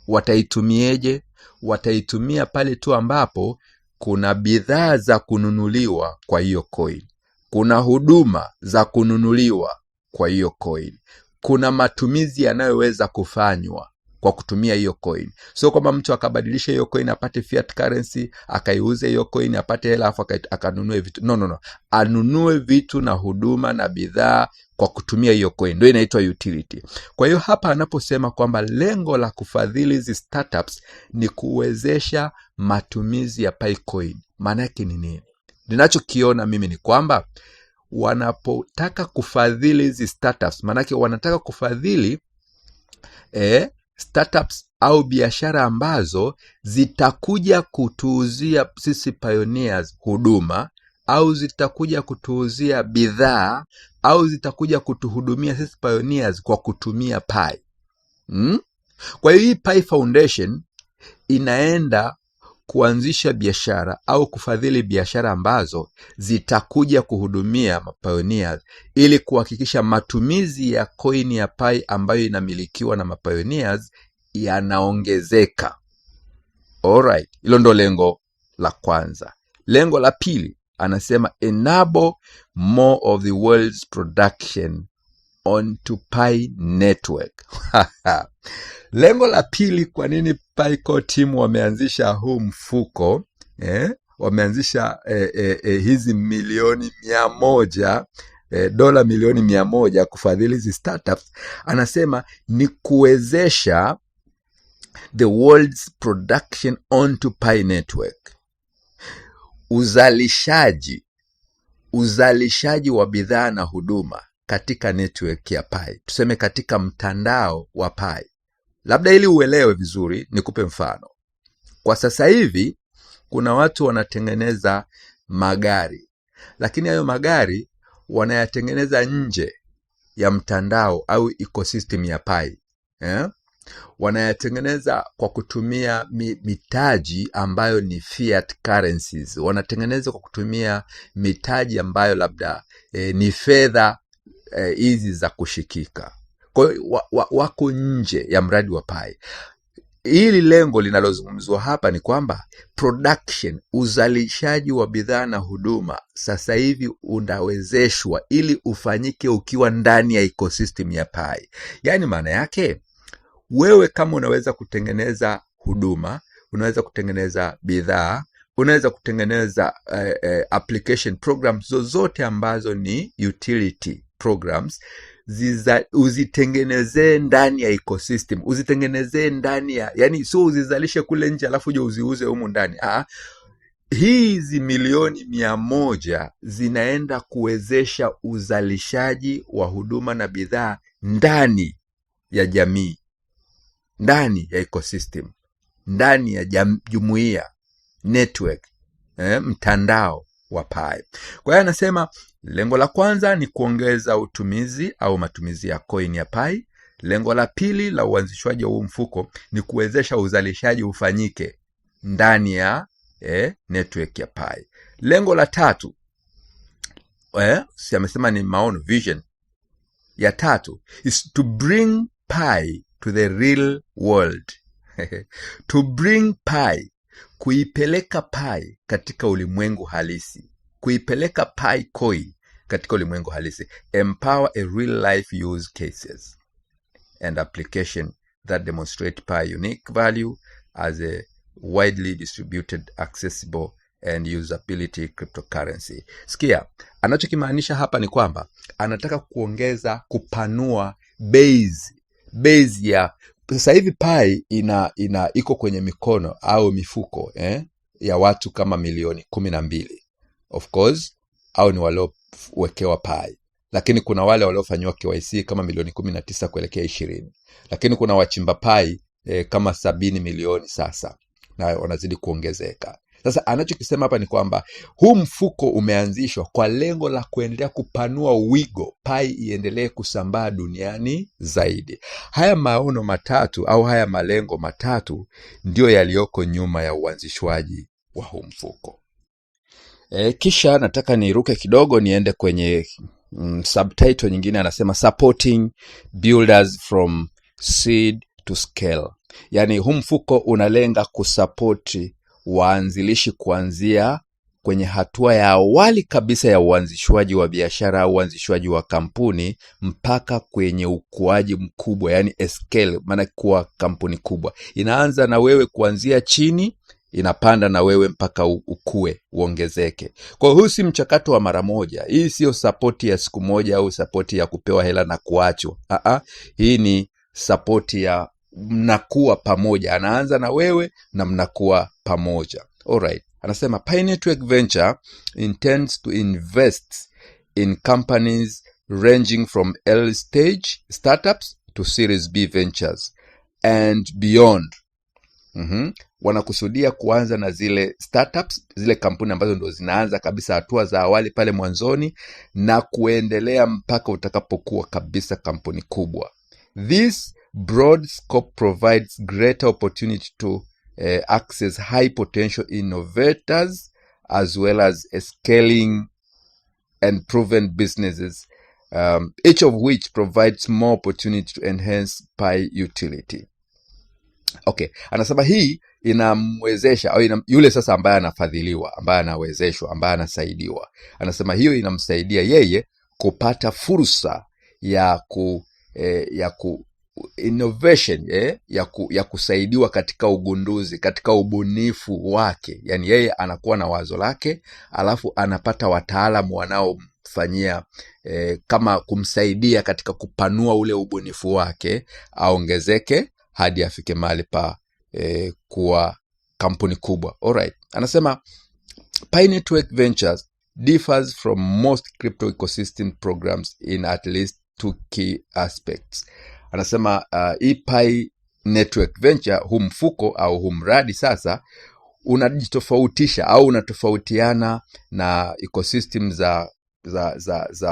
Wataitumieje? Wataitumia pale tu ambapo kuna bidhaa za kununuliwa kwa hiyo coin, kuna huduma za kununuliwa kwa hiyo coin, kuna matumizi yanayoweza kufanywa kwa kutumia hiyo coin. Sio kwamba mtu akabadilisha hiyo coin apate fiat currency, akaiuze hiyo coin apate hela afu akanunue vitu. No. Anunue vitu na huduma na bidhaa kwa kutumia hiyo coin. Ndio inaitwa utility. Kwa hiyo hapa anaposema kwamba lengo la kufadhili hizi startups ni kuwezesha matumizi ya Pi coin, maana yake ni nini? Ninachokiona mimi ni kwamba wanapotaka kufadhili hizi startups, maana yake wanataka kufadhili startups au biashara ambazo zitakuja kutuuzia sisi pioneers huduma, au zitakuja kutuuzia bidhaa, au zitakuja kutuhudumia sisi pioneers kwa kutumia Pi. Kwa hiyo hii Pi Foundation inaenda kuanzisha biashara au kufadhili biashara ambazo zitakuja kuhudumia mapioneers ili kuhakikisha matumizi ya coin ya Pi ambayo inamilikiwa na mapioneers yanaongezeka. Alright, hilo ndo lengo la kwanza. Lengo la pili, anasema enable more of the world's production onto Pi network. Lengo la pili, kwa nini PiCo team wameanzisha huu mfuko, wameanzisha hizi milioni 100, dola milioni 100 kufadhili hizi startups, anasema ni kuwezesha the world's production onto Pi network. Uzalishaji wa bidhaa na huduma katika network ya Pi, tuseme katika mtandao wa Pi. Labda ili uelewe vizuri, nikupe mfano. Kwa sasa hivi kuna watu wanatengeneza magari, lakini hayo magari wanayatengeneza nje ya mtandao au ecosystem ya Pi. Wanayatengeneza kwa kutumia mitaji ambayo ni fiat currencies. Wanatengeneza kwa kutumia mitaji ambayo labda ni fedha hizi za kushikika. Kwa hiyo wako nje ya mradi wa Pi. Hili lengo linalozungumzwa hapa ni kwamba production, uzalishaji wa bidhaa na huduma sasa hivi unawezeshwa ili ufanyike ukiwa ndani ya ecosystem ya Pi. Yaani maana yake wewe kama unaweza kutengeneza huduma, unaweza kutengeneza bidhaa, unaweza kutengeneza application programs zozote ambazo ni utility programs, uzitengenezee ndani ya ecosystem, uzitengenezee ndani ya, yani sio uzizalishe kule nje alafu uje uziuze humu ndani. Hizi milioni 100 zinaenda kuwezesha uzalishaji wa huduma na bidhaa ndani ya jamii, ndani ya ecosystem, ndani ya jumuiya, network, mtandao wa Pi. Kwa hiyo anasema lengo la kwanza ni kuongeza utumizi au matumizi ya coin ya Pi. Lengo la pili la uanzishwaji wa huu mfuko ni kuwezesha uzalishaji ufanyike ndani ya network ya Pi. Lengo la tatu, si amesema ni maono, vision ya tatu, is to bring Pi to the real world. To bring Pi, kuipeleka Pi katika ulimwengu halisi, kuipeleka Pi coin katika ulimwengu halisi. Empower a real life use cases and application that demonstrate Pi unique value as a widely distributed, accessible and usability cryptocurrency. Sikia, anachokimaanisha hapa ni kwamba anataka kuongeza, kupanua base ya sasa hivi Pi iko kwenye mikono au mifuko, ya watu kama milioni 12. Of course, au ni waliowekewa Pi. Lakini kuna wale waliofanyiwa KYC kama milioni 19 kuelekea 20. Lakini kuna wachimba Pi kama 70 milioni sasa, na wanazidi kuongezeka. Sasa anachokisema hapa ni kwamba huu mfuko umeanzishwa kwa lengo la kuendelea kupanua wigo, Pi iendelee kusambaa duniani zaidi. Haya maono matatu au haya malengo matatu ndio yaliyoko nyuma ya uanzishwaji wa huu mfuko. Kisha nataka niruke kidogo niende kwenye subtitle nyingine. Anasema supporting builders from seed to scale. Yani huu mfuko unalenga kusapoti waanzilishi kuanzia kwenye hatua ya awali kabisa ya uanzishwaji wa biashara au uanzishwaji wa kampuni mpaka kwenye ukuaji mkubwa, yani scale, maana kuwa kampuni kubwa. Inaanza na wewe kuanzia chini, inapanda na wewe mpaka ukue, uongezeke. Kwa hiyo huu si mchakato wa mara moja. Hii sio support ya siku moja au support ya kupewa hela na kuachwa. Hii ni support ya mnakuwa pamoja. Anaanza na wewe na mnakuwa pamoja. Alright. Anasema Pi Network Venture intends to invest in companies ranging from early stage startups to Series B ventures and beyond. Wanakusudia kuanza na zile startups, zile kampuni ambazo ndo zinaanza kabisa hatua za awali pale mwanzoni, na kuendelea mpaka utakapokuwa kabisa kampuni kubwa. This broad scope provides greater opportunity to access high potential innovators as well as scaling and proven businesses, each of which provides more opportunity to enhance Pi utility. Okay, anasema hii inamwezesha au yule sasa ambaye anafadhiliwa, ambaye anawezeshwa, ambaye anasaidiwa. Anasema hiyo inamsaidia yeye kupata fursa ya innovation, ya kusaidiwa katika ugunduzi, katika ubunifu wake. Yani yeye anakuwa na wazo lake, alafu anapata wataalamu wanaomfanyia kama kumsaidia katika kupanua ule ubunifu wake, aongezeke hadi afike mahali pa kuwa kampuni kubwa. Alright. Anasema Pi Network Ventures differs from most crypto ecosystem programs in at least 2 key aspects. Anasema hii Pi Network Venture, huu mfuko au huu mradi sasa, unajitofautisha au unatofautiana na ecosystem za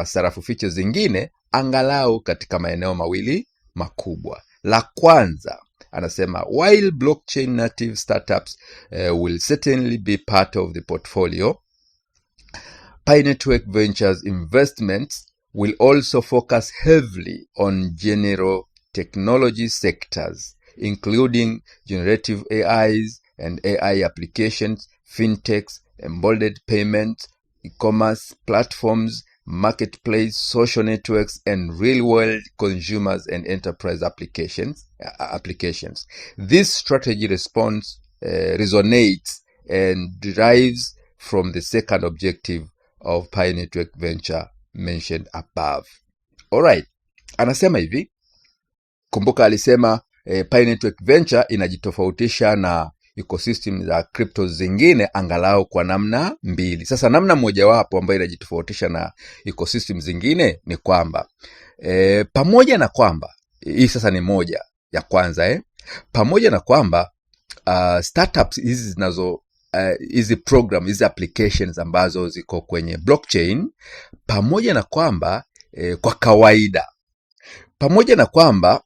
sarafu fiche zingine angalau katika maeneo mawili makubwa. La kwanza, anasema while blockchain native startups will certainly be part of the portfolio, Pi Network Ventures investments will also focus heavily on general technology sectors, including generative AIs and AI applications, fintechs, embedded payments, e-commerce platforms, marketplace, social networks, and real-world consumers and enterprise applications. This strategy resonates and derives from the second objective of Pi Network Venture mentioned above. Alright. Anasema hivi, kumbuka alisema Pi Network Venture inajitofautisha na ecosystem za crypto zingine angalau kwa namna mbili. Sasa namna mojawapo ambayo inajitofautisha na ecosystem zingine ni kwamba pamoja na kwamba hii sasa ni moja ya kwanza, pamoja na kwamba startups hizi zinazo hizi program, hizi applications ambazo ziko kwenye blockchain, pamoja na kwamba kwa kawaida, pamoja na kwamba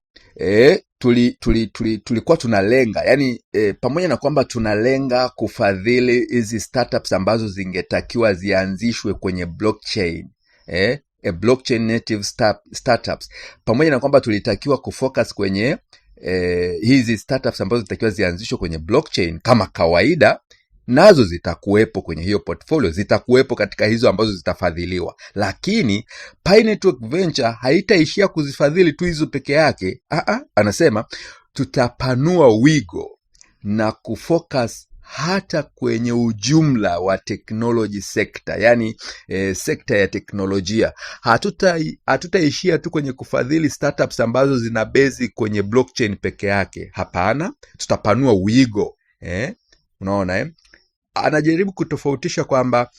tulikuwa tunalenga, yani pamoja na kwamba tunalenga kufadhili hizi startups ambazo zingetakiwa zianzishwe kwenye blockchain, blockchain native startups, pamoja na kwamba tulitakiwa kufocus kwenye hizi startups ambazo zitakiwa zianzishwe kwenye blockchain kama kawaida, nazo zitakuwepo kwenye hiyo portfolio, zitakuwepo katika hizo ambazo zitafadhiliwa. Lakini Pi Network Venture haitaishia kuzifadhili tu hizo peke yake. Anasema tutapanua wigo na kufocus hata kwenye ujumla wa technology sector, yani sekta ya teknolojia. Hatutaishia tu kwenye kufadhili startups ambazo zina base kwenye blockchain peke yake. Hapana, tutapanua wigo. Unaona anajaribu kutofautisha kwamba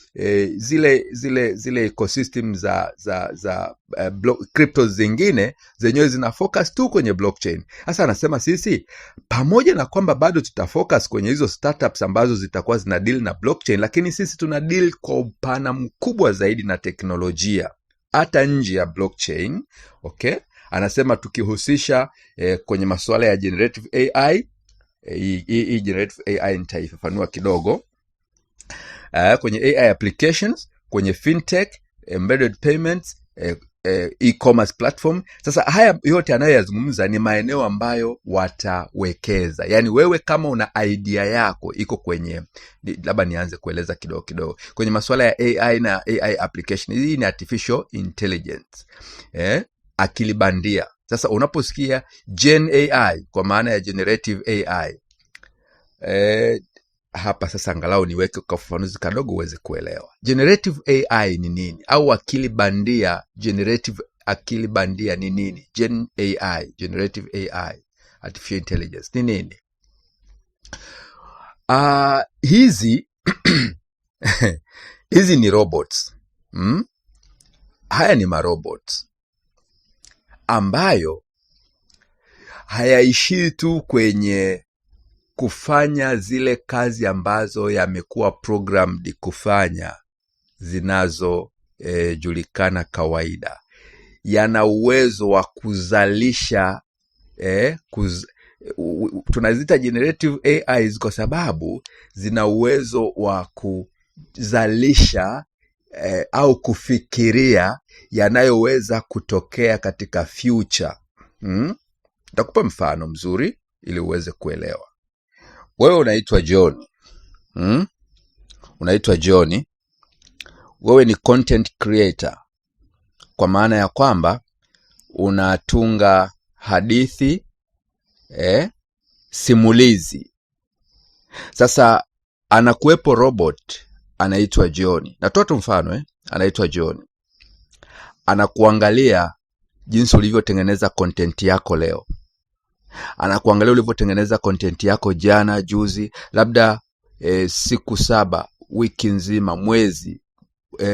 zile ecosystem za cryptos zingine zenyewe zina focus tu kwenye blockchain. Sasa anasema sisi pamoja na kwamba bado tutafocus kwenye hizo startups ambazo zitakuwa zina deal na blockchain, lakini sisi tuna deal kwa upana mkubwa zaidi na teknolojia hata nje ya blockchain. Okay, anasema tukihusisha kwenye masuala ya generative AI. Hii generative AI nitaifafanua kidogo. Kwenye AI applications, kwenye fintech, embedded payments, e-commerce platform. Sasa haya yote anayoyazungumza ni maeneo ambayo watawekeza. Yani wewe kama una idea yako iko kwenye, labda nianze kueleza kidogo kwenye masuala ya AI na AI application. Hii ni artificial intelligence, akili bandia. Sasa unaposikia Gen AI kwa maana ya generative AI, hapa sasa angalau niweke kwa ufafanuzi kadogo uweze kuelewa. Generative AI ni nini? Au akili bandia, generative akili bandia ni nini? Gen AI, generative AI, artificial intelligence ni nini? Hizi hizi ni robots. Haya ni marobots ambayo hayaishii tu kwenye kufanya zile kazi ambazo yamekuwa programmed kufanya zinazojulikana kawaida. Yana uwezo wa kuzalisha tunazita generative AIs kwa sababu zina uwezo wa kuzalisha au kufikiria yanayoweza kutokea katika future. Nitakupa mfano mzuri ili uweze kuelewa. Wewe unaitwa John. Unaitwa John. Wewe ni content creator. Kwa maana ya kwamba unatunga hadithi, simulizi. Sasa anakuwepo robot anaitwa John. Natoa tu mfano, anaitwa John. Anakuangalia jinsi ulivyotengeneza content yako leo. Anakuangalia ulivyotengeneza content yako jana, juzi, labda siku 7, wiki nzima, mwezi,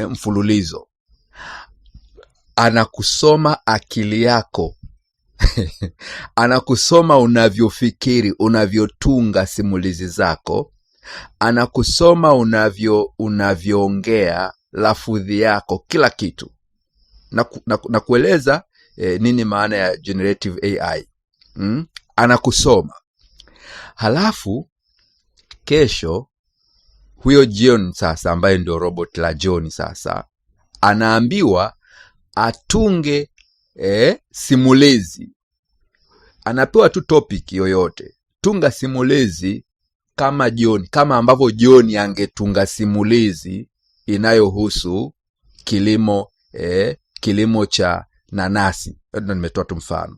mfululizo. Anakusoma akili yako. Anakusoma unavyofikiri, unavyotunga simulizi zako. Anakusoma unavyoongea, lafudhi yako, kila kitu. Na kueleza nini maana ya generative AI. Anakusoma. Halafu kesho huyo John sasa, ambaye ndio robot la John sasa, anaambiwa atunge simulizi. Anapewa tu topic yoyote. Tunga simulizi kama John, kama ambavyo John angetunga simulizi inayohusu kilimo cha nanasi. Ndio nimetoa tu mfano.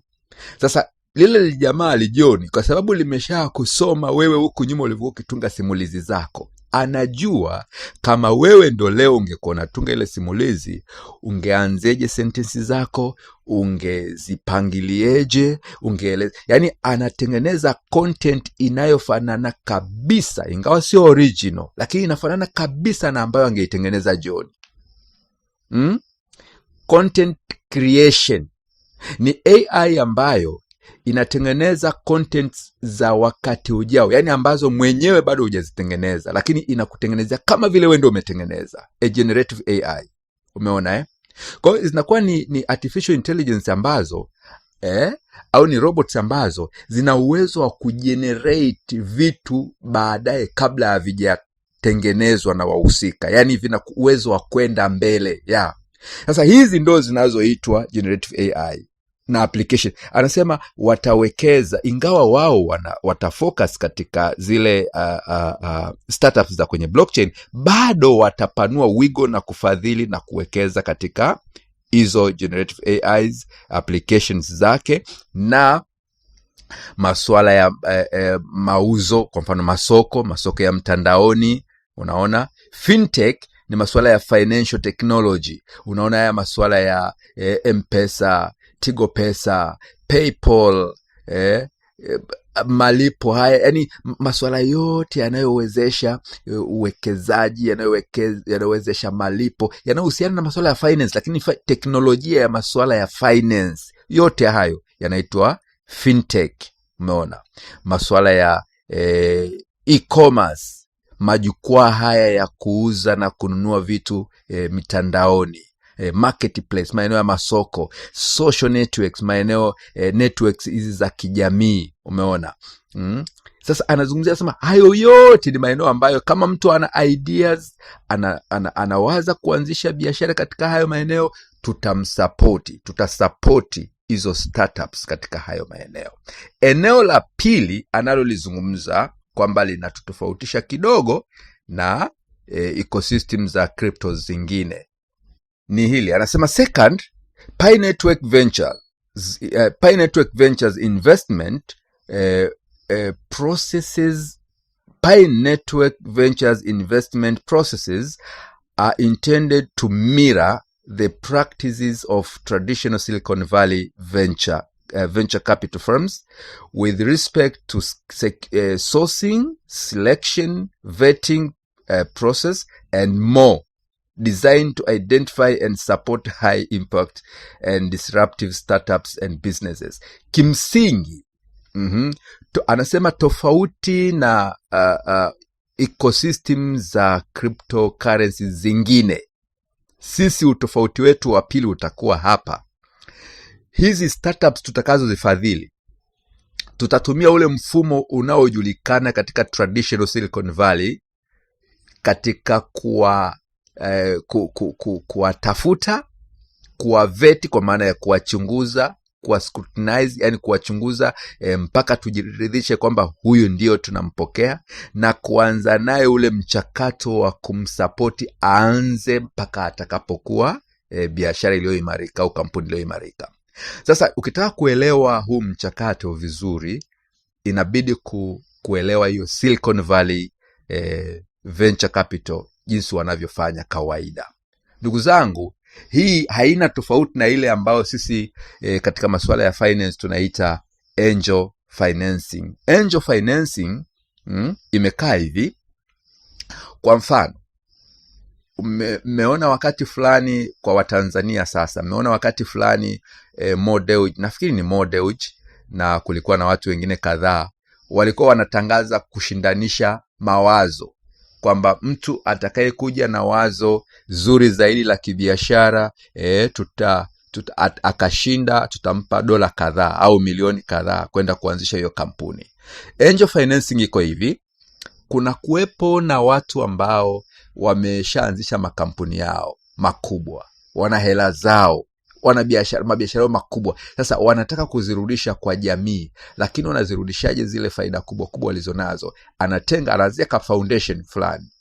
Sasa lile jamaa John, kwa sababu limesha kusoma wewe huku nyuma ulivyokuwa ukitunga simulizi zako, anajua kama wewe ndo leo ungekuwa unatunga ile simulizi, ungeanzeje sentensi zako, ungezipangilieje, yani anatengeneza content inayofanana kabisa, ingawa sio original, lakini inafanana kabisa na ambayo angeitengeneza John. Content creation ni AI ambayo inatengeneza contents za wakati ujao, yani ambazo mwenyewe bado hujazitengeneza, lakini inakutengenezea kama vile wewe ndio umetengeneza. A generative AI. Umeona Kwa hiyo zinakuwa ni artificial intelligence ambazo au ni robots ambazo zina uwezo wa kugenerate vitu baadaye kabla havijatengenezwa na wahusika. Yani vina uwezo wa kwenda mbele. Sasa hizi ndo zinazoitwa generative AI na application. Anasema watawekeza, ingawa wao watafocus katika zile startups za kwenye blockchain, bado watapanua wigo na kufadhili na kuwekeza katika hizo generative AIs applications zake, na masuala ya mauzo, kwa mfano masoko ya mtandaoni. Unaona, fintech ni masuala ya financial technology. Unaona haya masuala ya M-Pesa, Tigo Pesa, PayPal, malipo haya, yani masuala yote yanayowezesha uwekezaji, yanayowezesha malipo, yanayohusiana na masuala ya finance, lakini teknolojia ya masuala ya finance, yote hayo yanaitwa fintech. Umeona, masuala ya e-commerce, majukwaa haya ya kuuza na kununua vitu mitandaoni, marketplace, maeneo ya masoko, social networks, maeneo networks hizi za kijamii. Umeona? Sasa anazungumzia sema hayo yote ni maeneo ambayo kama mtu ana ideas, anawaza kuanzisha biashara katika hayo maeneo, tutasapoti hizo startups katika hayo maeneo. Eneo la pili analolizungumza kwamba linatutofautisha kidogo na ecosystem za crypto zingine ni hili. Anasema second, Pi Network Ventures investment processes. Pi Network Ventures investment processes are intended to mirror the practices of traditional Silicon Valley venture capital firms with respect to sourcing, selection, vetting process, and more, designed to identify and support high impact and disruptive startups and businesses. Kimsingi, anasema tofauti na ecosystem za cryptocurrency zingine, sisi utofauti wetu wa pili utakuwa hapa. Hizi startups tutakazo zifadhili, tutatumia ule mfumo unaojulikana katika traditional Silicon Valley katika kuwatafuta, kuwaveti, kwa maana ya kuwachunguza, kuwa scrutinize, yani kuwachunguza mpaka tujiridhishe kwamba huyu ndio tunampokea, na kuanza naye ule mchakato wa kumsapoti aanze mpaka atakapokuwa biashara iliyoimarika au kampuni iliyoimarika. Sasa ukitaka kuelewa huu mchakato vizuri, inabidi kuelewa hiyo Silicon Valley venture capital jinsi wanavyofanya kawaida. Ndugu zangu, hii haina tofauti na ile ambayo sisi katika masuala ya finance tunaita angel financing. Angel financing imekaa hivi. Kwa mfano, mmeona wakati fulani kwa Watanzania sasa, mmeona wakati fulani Modeuj, nafikiri ni Modeuj, na kulikuwa na watu wengine kadhaa walikuwa wanatangaza kushindanisha mawazo kwamba mtu atakaye kuja na wazo zuri zaidi la kibiashara akashinda, tutampa dola kadhaa au milioni kadhaa kwenda kuanzisha hiyo kampuni. Angel financing iko hivi. Kuna kuwepo na watu ambao wameshaanzisha makampuni yao makubwa, wana hela zao, wana mabiashara makubwa. Sasa wanataka kuzirudisha kwa jamii, lakini wanazirudishaje zile faida kubwa kubwa walizonazo? Anaanzia ka foundation fulani,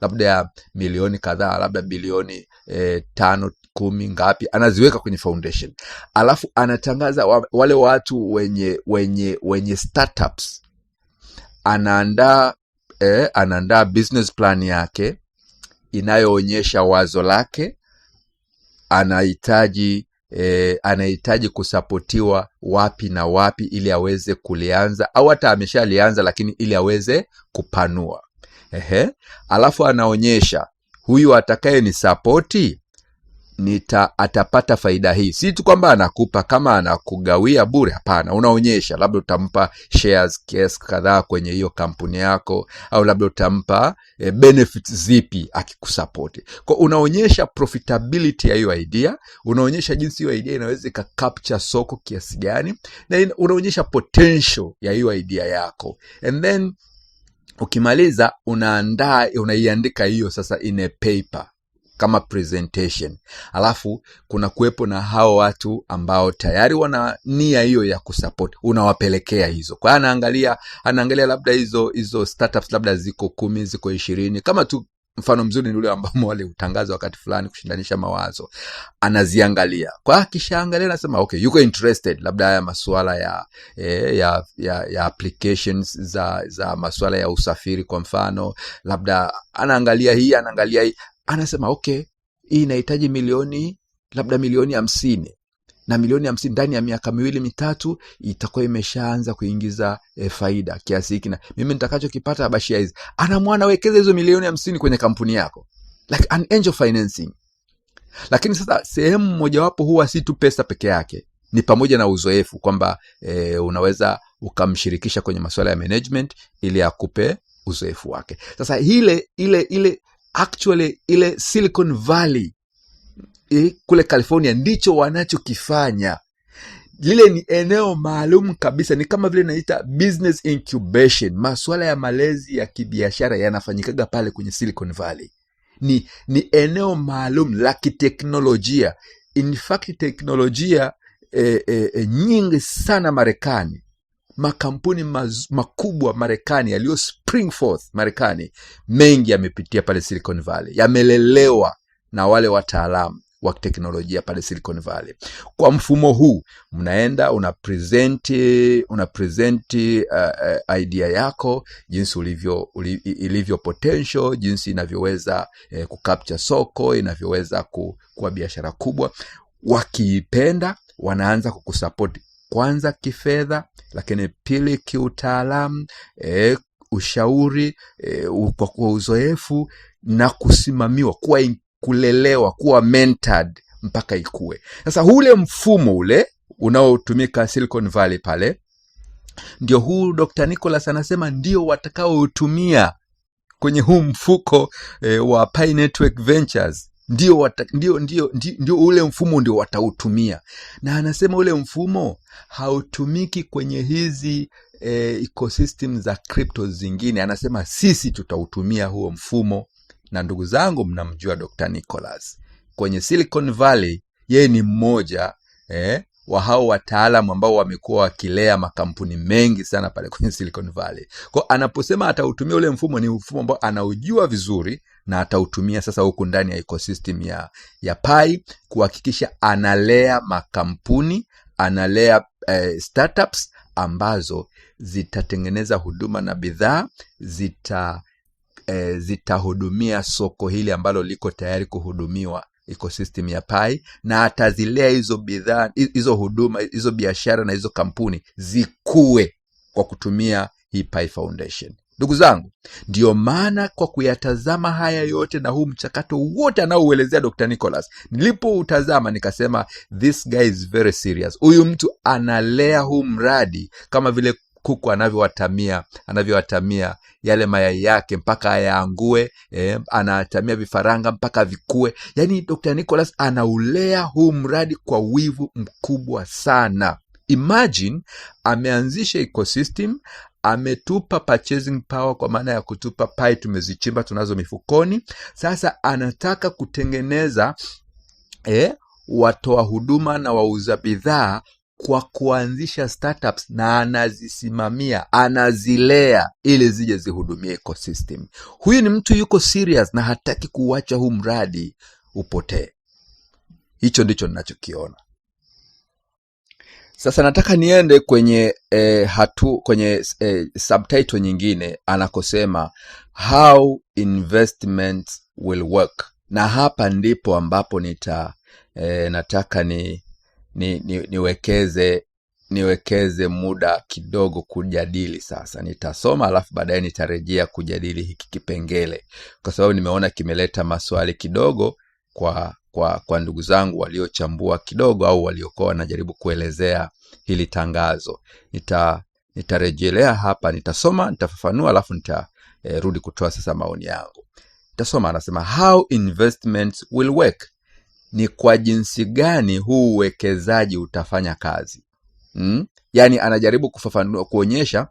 labda ya milioni kadhaa, labda bilioni 5, 10 ngapi, anaziweka kwenye foundation. Alafu anatangaza wale watu wenye startups, anaandaa business plan yake inayoonyesha wazo lake, anahitaji kusapotiwa wapi na wapi ili aweze kulianza, au hata ameshalianza lakini ili aweze kupanua. Alafu anaonyesha huyu atakaye ni sapoti atapata faida hii. Si tu kwamba anakupa kama anakugawia bure, hapana. Unaonyesha labda utampa shares kiasi kadhaa kwenye hiyo kampuni yako, au labda utampa benefits zipi akikusupport. Kwa unaonyesha profitability ya hiyo idea, unaonyesha jinsi hiyo idea inaweza capture soko kiasi gani, na unaonyesha potential ya hiyo idea yako. And then ukimaliza unaiandika hiyo sasa in a paper kama presentation. Alafu kuna kuwepo na hao watu ambao tayari wana nia hiyo ya kusupport, unawapelekea hizo. Kwa anaangalia labda hizo startups labda ziko 10, ziko 20. Kama tu mfano mzuri ni ule ambao wale utangaza wakati fulani kushindanisha mawazo. Anaziangalia. Kwa kishaangalia anasema okay, yuko interested labda haya masuala ya applications za masuala ya usafiri kwa mfano, labda anaangalia hii, anasema okay, hii inahitaji labda milioni 50, na milioni 50 ndani ya miaka 2-3 itakuwa imeshaanza kuingiza faida kiasi hiki, na mimi nitakachokipata bashia hizi. Anamwana wekeza hizo milioni 50 kwenye kampuni yako, like an angel financing. Lakini sasa sehemu mojawapo huwa si tu pesa peke yake, ni pamoja na uzoefu, kwamba unaweza ukamshirikisha kwenye masuala ya management ili akupe uzoefu wake. Sasa actually ile Silicon Valley kule California ndicho wanachokifanya. Lile ni eneo maalum kabisa, ni kama vile naita business incubation. Masuala ya malezi ya kibiashara yanafanyikaga pale kwenye Silicon Valley. Ni eneo maalum la kiteknolojia. In fact teknolojia nyingi sana Marekani, makampuni makubwa Marekani yaliyo spring forth Marekani, mengi yamepitia pale Silicon Valley, yamelelewa na wale wataalamu wa teknolojia pale Silicon Valley. Kwa mfumo huu mnaenda una present idea yako, jinsi ilivyo potential, jinsi inavyoweza kucapture soko, inavyoweza kuwa biashara kubwa. Wakiipenda wanaanza kukusupport, kwanza kifedha, lakini pili kiutaalamu, ushauri, kwa uzoefu na kusimamiwa, kulelewa, kuwa mentored mpaka ikue. Sasa ule mfumo ule unaotumika Silicon Valley pale, ndio huu Dr. Nicholas anasema ndio watakaotumia kwenye huu mfuko wa Pi Network Ventures. Ndio ule mfumo ndio watautumia. Na anasema ule mfumo hautumiki kwenye hizi ecosystem za crypto zingine. Anasema sisi tutautumia huo mfumo. Na ndugu zangu, mnamjua Dr. Nicholas kwenye Silicon Valley, yeye ni mmoja wa hao wataalamu ambao wamekuwa wakilea makampuni mengi sana pale kwenye Silicon Valley. Kwa anaposema atautumia ule mfumo, ni mfumo ambao anaujua vizuri, na atautumia sasa huku ndani ya ecosystem ya Pi kuhakikisha analea makampuni, analea startups ambazo zitatengeneza huduma na bidhaa, zitahudumia soko hili ambalo liko tayari kuhudumiwa, ecosystem ya Pi, na atazilea hizo bidhaa, hizo huduma, hizo biashara na hizo kampuni zikue kwa kutumia hii Pi Foundation. Ndugu zangu, ndio maana kwa kuyatazama haya yote na huu mchakato wote anaouelezea Dr. Nicholas, nilipoutazama nikasema this guy is very serious. Huyu mtu analea huu mradi kama vile kuku anavyowatamia yale mayai yake mpaka ayaangue, anatamia vifaranga mpaka vikue. Yani Dr. Nicholas anaulea huu mradi kwa wivu mkubwa sana. Imagine ameanzisha ecosystem, ametupa purchasing power, kwa maana ya kutupa Pi, tumezichimba, tunazo mifukoni. Sasa anataka kutengeneza watoa huduma na wauza bidhaa kwa kuanzisha startups, na anazisimamia, anazilea ili zije zihudumie ecosystem. Huyu ni mtu yuko serious na hataki kuacha huu mradi upotee. Hicho ndicho ninachokiona. Sasa nataka niende kwenye subtitle nyingine anakosema how investments will work. Na hapa ndipo ambapo nataka niwekeze muda kidogo kujadili. Sasa nitasoma alafu baadaye nitarejea kujadili hiki kipengele, kwa sababu nimeona kimeleta maswali kidogo kwa ndugu zangu waliochambua kidogo au waliokuwa wanajaribu kuelezea hili tangazo. Nitarejelea hapa, nitasoma, nitafafanua, alafu nitarudi kutoa sasa maoni yangu. Nitasoma, anasema how investments will work. Ni kwa jinsi gani huu uwekezaji utafanya kazi. Yani anajaribu kufafanua, kuonyesha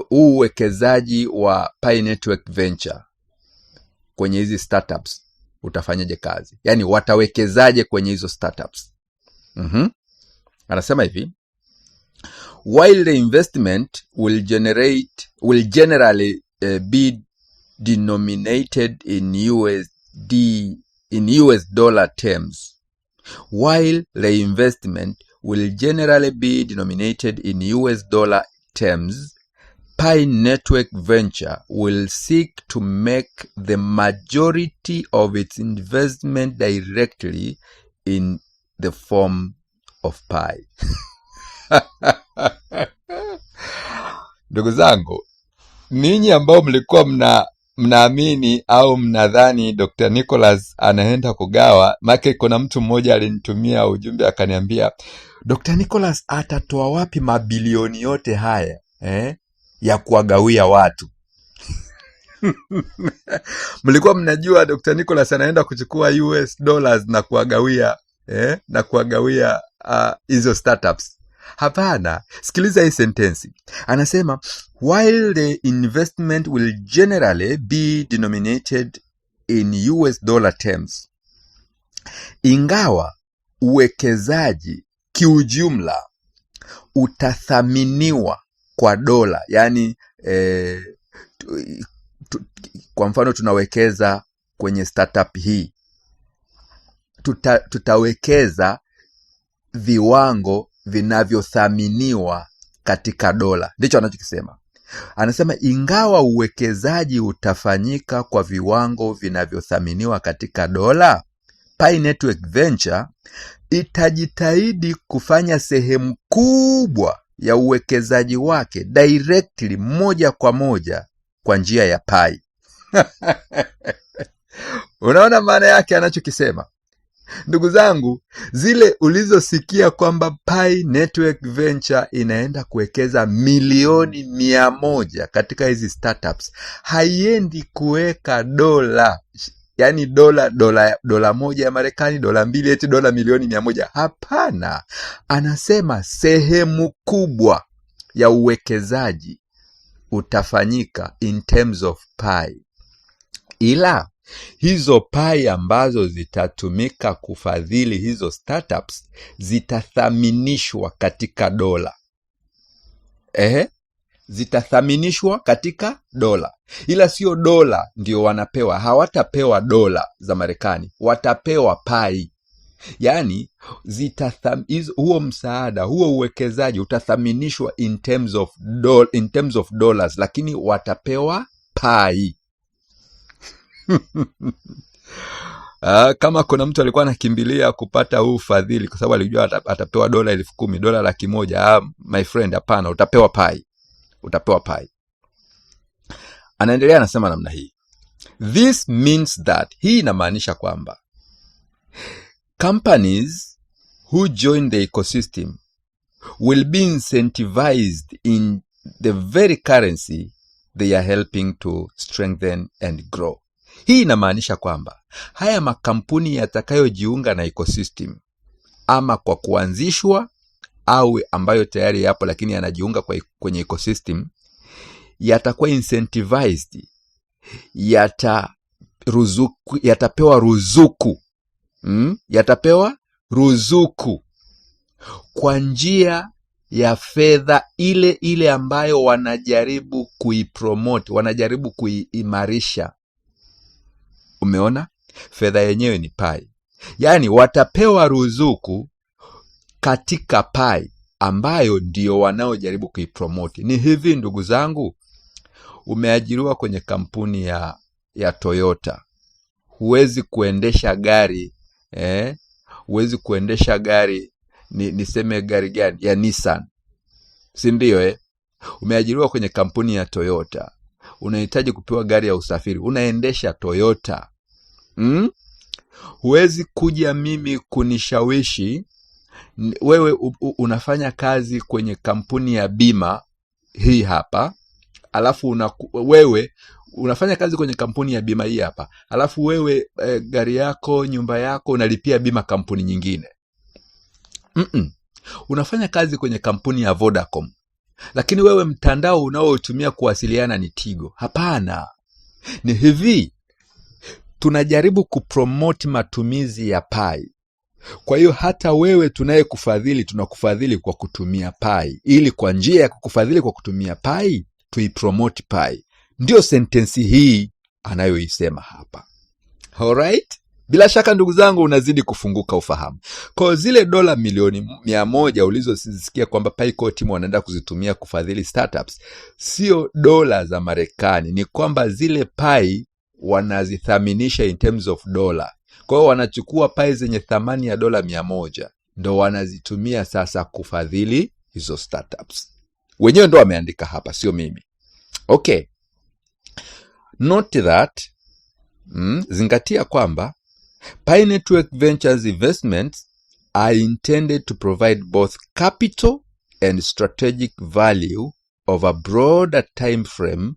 huu uwekezaji wa Pi Network Venture kwenye hizi startups utafanyaje kazi. Yani watawekezaje kwenye hizo startups. Anasema hivi, while the investment will generally be denominated in US dollar terms. While the investment will generally be denominated in US dollar terms, Pi Network Venture will seek to make the majority of its investment directly in the form of pie. Ndugu zangu, ninyi ambao mlikuwa mnaamini au mnadhani Dr. Nicholas anaenda kugawa, make kuna mtu mmoja alinitumia ujumbe akaniambia, Dr. Nicholas atatoa wapi mabilioni yote haya ya kuwagawia watu? Mlikuwa mnajua Dr. Nicholas anaenda kuchukua US dollars na kuwagawia hizo startups? Hapana. Sikiliza hii sentensi. Anasema, while the investment will generally be denominated in US dollar terms, ingawa uwekezaji kiujumla utathaminiwa kwa dola, yani kwa mfano tunawekeza kwenye startup hii, tutawekeza viwango vinavyothaminiwa katika dola. Ndicho anachokisema. Anasema ingawa uwekezaji utafanyika kwa viwango vinavyothaminiwa katika dola, Pi Network Venture itajitahidi kufanya sehemu kubwa ya uwekezaji wake directly, moja kwa moja, kwa njia ya Pi. Unaona maana yake anachokisema? Ndugu zangu, zile ulizosikia kwamba Pi Network Venture inaenda kuwekeza milioni 100 katika hizi startups, haiendi kuweka dola, yani dola moja ya Marekani, dola 2, eti dola milioni 100. Hapana. Anasema sehemu kubwa ya uwekezaji utafanyika in terms of Pi. Ila hizo Pi ambazo zitatumika kufadhili hizo startups zitathaminishwa katika dola. Zitathaminishwa katika dola. Ila sio dola ndio wanapewa. Hawatapewa dola za Marekani, watapewa Pi. Yani huo msaada, huo uwekezaji utathaminishwa in terms of dollars, lakini watapewa Pi. Kama kuna mtu alikuwa anakimbilia kupata huu ufadhili kwa sababu alijua atapewa dola 10,000, dola 100,000, my friend, hapana, utapewa Pi. Utapewa Pi. Anaendelea anasema namna hii. This means that, hii inamaanisha kwamba companies who join the ecosystem will be incentivized in the very currency they are helping to strengthen and grow. Hii inamaanisha kwamba haya makampuni yatakayojiunga na ecosystem, ama kwa kuanzishwa au ambayo tayari yapo lakini yanajiunga kwenye ecosystem, yatakuwa incentivized, yatapewa ruzuku. Yatapewa ruzuku kwa njia ya fedha ile ambayo wanajaribu kuipromote, wanajaribu kuimarisha. Umeona? Fedha yenyewe ni Pi. Yani watapewa ruzuku katika Pi ambayo ndio wanaojaribu kuipromote. Ni hivi ndugu zangu, umeajiriwa kwenye kampuni ya Toyota. Huwezi kuendesha gari huwezi kuendesha gari, niseme gari gani, ya Nissan, si ndio? Umeajiriwa kwenye kampuni ya Toyota, unahitaji kupewa gari ya usafiri, unaendesha Toyota. Huwezi kuja mimi kunishawishi wewe unafanya kazi kwenye kampuni ya bima hii hapa, alafu wewe unafanya kazi kwenye kampuni ya bima hii hapa, alafu wewe gari yako, nyumba yako unalipia bima kampuni nyingine. Unafanya kazi kwenye kampuni ya Vodacom, lakini wewe mtandao unaotumia kuwasiliana ni Tigo. Hapana. Ni hivi, tunajaribu kupromote matumizi ya Pi. Kwa hiyo hata wewe tunayekufadhili, tunakufadhili kwa kutumia Pi, ili kwa njia ya kukufadhili kwa kutumia Pi tuipromote Pi. Ndio sentensi hii anayoisema hapa. Alright? Bila shaka ndugu zangu unazidi kufunguka ufahamu. Kwa zile dola milioni 100 ulizosikia kwamba Pi Core Team wanaenda kuzitumia kufadhili startups, sio dola za Marekani, ni kwamba zile Pi wanazithaminisha in terms of dollar. Kwa hiyo wanachukua pai zenye thamani ya dola 100 ndo wanazitumia sasa kufadhili hizo startups. Wenyewe ndo wameandika hapa, sio mimi. Okay. Note that, zingatia kwamba Pi Network Ventures investments are intended to provide both capital and strategic value of a broader time frame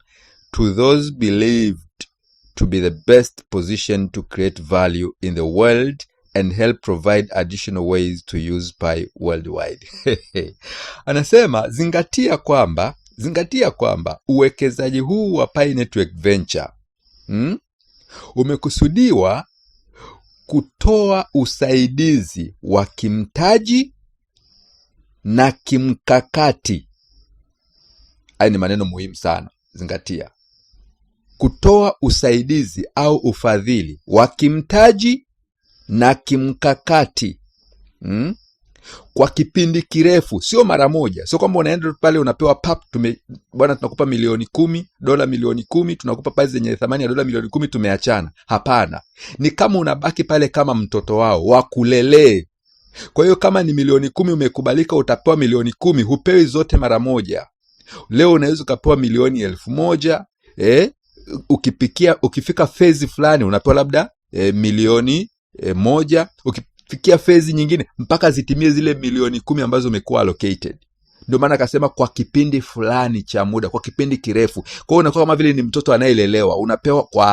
to those believed to be the best positioned to create value in the world and help provide additional ways to use Pi worldwide. Anasema zingatia kwamba uwekezaji huu wa Pi Network Venture umekusudiwa kutoa usaidizi wa kimtaji na kimkakati. Haya ni maneno muhimu sana, zingatia. Kutoa usaidizi au ufadhili wa kimtaji na kimkakati kwa kipindi kirefu, sio mara moja. Sio kwamba unaenda pale unapewa pap, bwana tunakupa milioni 10, dola milioni 10, tunakupa pale zenye thamani ya dola milioni 10, tumeachana. Hapana. Ni kama unabaki pale kama mtoto wao, wakulelee. Kwa hiyo kama ni milioni 10 umekubalika utapewa milioni 10, hupewi zote mara moja. Leo unaweza kupewa milioni 1000, ukifika phase fulani unapewa labda milioni 1, ukifikia phase nyingine mpaka zitimie zile milioni 10 ambazo umekuwa allocated. Ndio maana akasema kwa kipindi fulani cha muda, kwa kipindi kirefu. Kwa hiyo unakuwa kama vile ni mtoto anayelelewa, unapewa kwa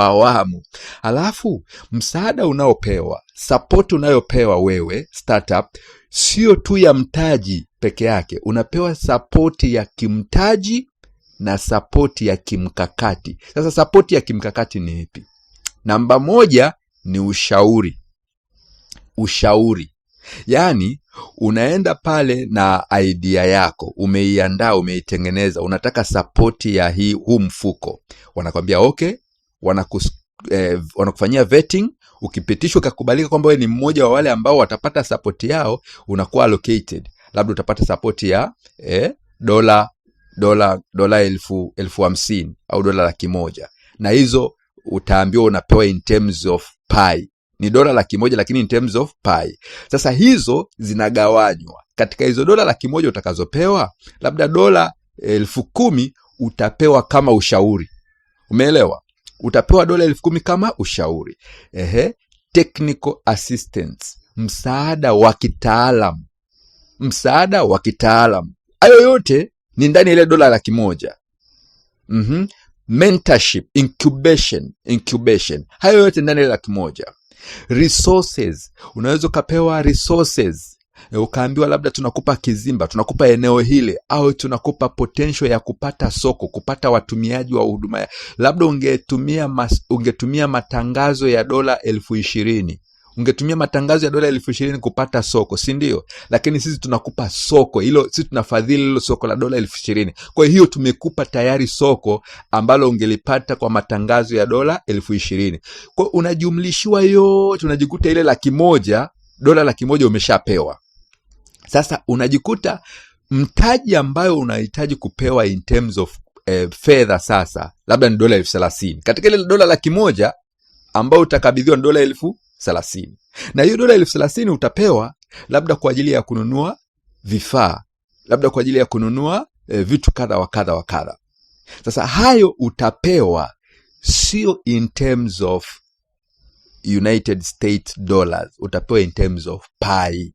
awamu. Alafu msaada unaopewa, support unayopewa wewe startup, sio tu ya mtaji peke yake, unapewa support ya kimtaji na support ya kimkakati. Sasa support ya kimkakati ni ipi? Namba 1 ni ushauri. Yaani unaenda pale na idea yako, umeiandaa, umeitengeneza, unataka support ya huu mfuko. Wanakwambia okay, wanakufanyia vetting, ukipitishwa kukubalika kwamba wewe ni mmoja wa wale ambao watapata support yao, unakuwa allocated. Labda utapata support ya dola 50,000 au dola 100,000. Na hizo utaambiwa unapewa in terms of Pi. Ni dola 100,000 lakini in terms of Pi. Sasa hizo zinagawanywa. Katika hizo dola 100,000 utakazopewa, labda dola 10,000 utapewa kama ushauri. Umeelewa? Utapewa dola 10,000 kama ushauri. Technical assistance, msaada wa kitaalamu. Hayo yote ni ndani ile dola 100,000. Mentorship, incubation. Hayo yote ndani ile 100,000. Resources, unaweza ukapewa resources. Ukaambiwa labda tunakupa kizimba, tunakupa eneo hile, au tunakupa potential ya kupata soko, kupata watumiaji wa huduma. Labda ungetumia matangazo ya dola 20,000. Ungetumia matangazo ya dola 20,000 kupata soko, si ndio? Lakini sisi tunakupa soko hilo, sisi tunafadhili hilo soko la dola 20,000. Kwa hiyo tumekupa tayari soko ambalo ungelipata kwa matangazo ya dola 20,000. Kwa unajumlishiwa yote, unajikuta ile 100,000, dola 100,000 umeshapewa. Sasa unajikuta mtaji ambayo unahitaji kupewa in terms of fedha sasa labda ni dola 30,000. Katika ile dola 100,000 ambayo utakabidhiwa ni dola 30,000. Na hiyo dola 30,000 utapewa labda kwa ajili ya kununua vifaa, labda kwa ajili ya kununua vitu kadha wa kadha. Sasa hayo utapewa sio in terms of United States dollars, utapewa in terms of Pi.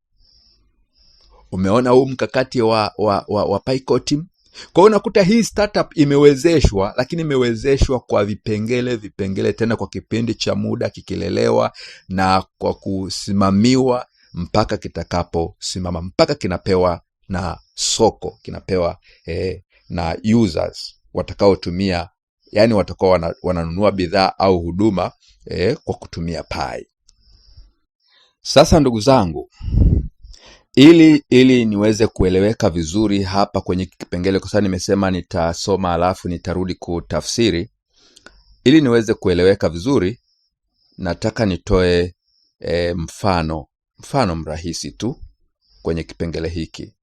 Umeona huu mkakati wa Pi team? Kwa hiyo unakuta hii startup imewezeshwa, lakini imewezeshwa kwa vipengele tena kwa kipindi cha muda kikilelewa na kwa kusimamiwa mpaka kitakaposimama, mpaka kinapewa na soko, kinapewa na users watakaotumia, yani watakao wananunua bidhaa au huduma kwa kutumia Pi. Sasa ndugu zangu, ili niweze kueleweka vizuri hapa kwenye kipengele, kwa sababu nimesema nitasoma alafu nitarudi kutafsiri. Ili niweze kueleweka vizuri, nataka nitoe mfano mrahisi tu kwenye kipengele hiki.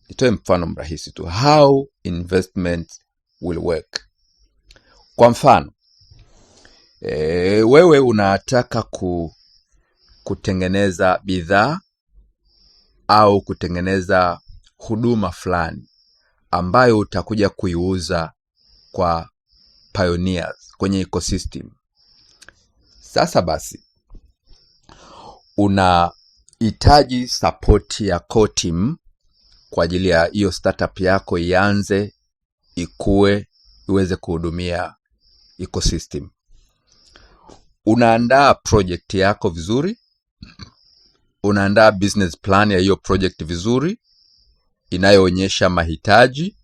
Nitoe mfano mrahisi tu, how investment will work. Kwa mfano, Wewe unataka kutengeneza bidhaa au kutengeneza huduma fulani ambayo utakuja kuiuza kwa pioneers kwenye ecosystem. Sasa basi unahitaji support ya core team kwa ajili ya hiyo startup yako ianze, ikue, iweze kuhudumia ecosystem. Unaandaa project yako vizuri, unaandaa business plan ya hiyo project vizuri, inayoonyesha mahitaji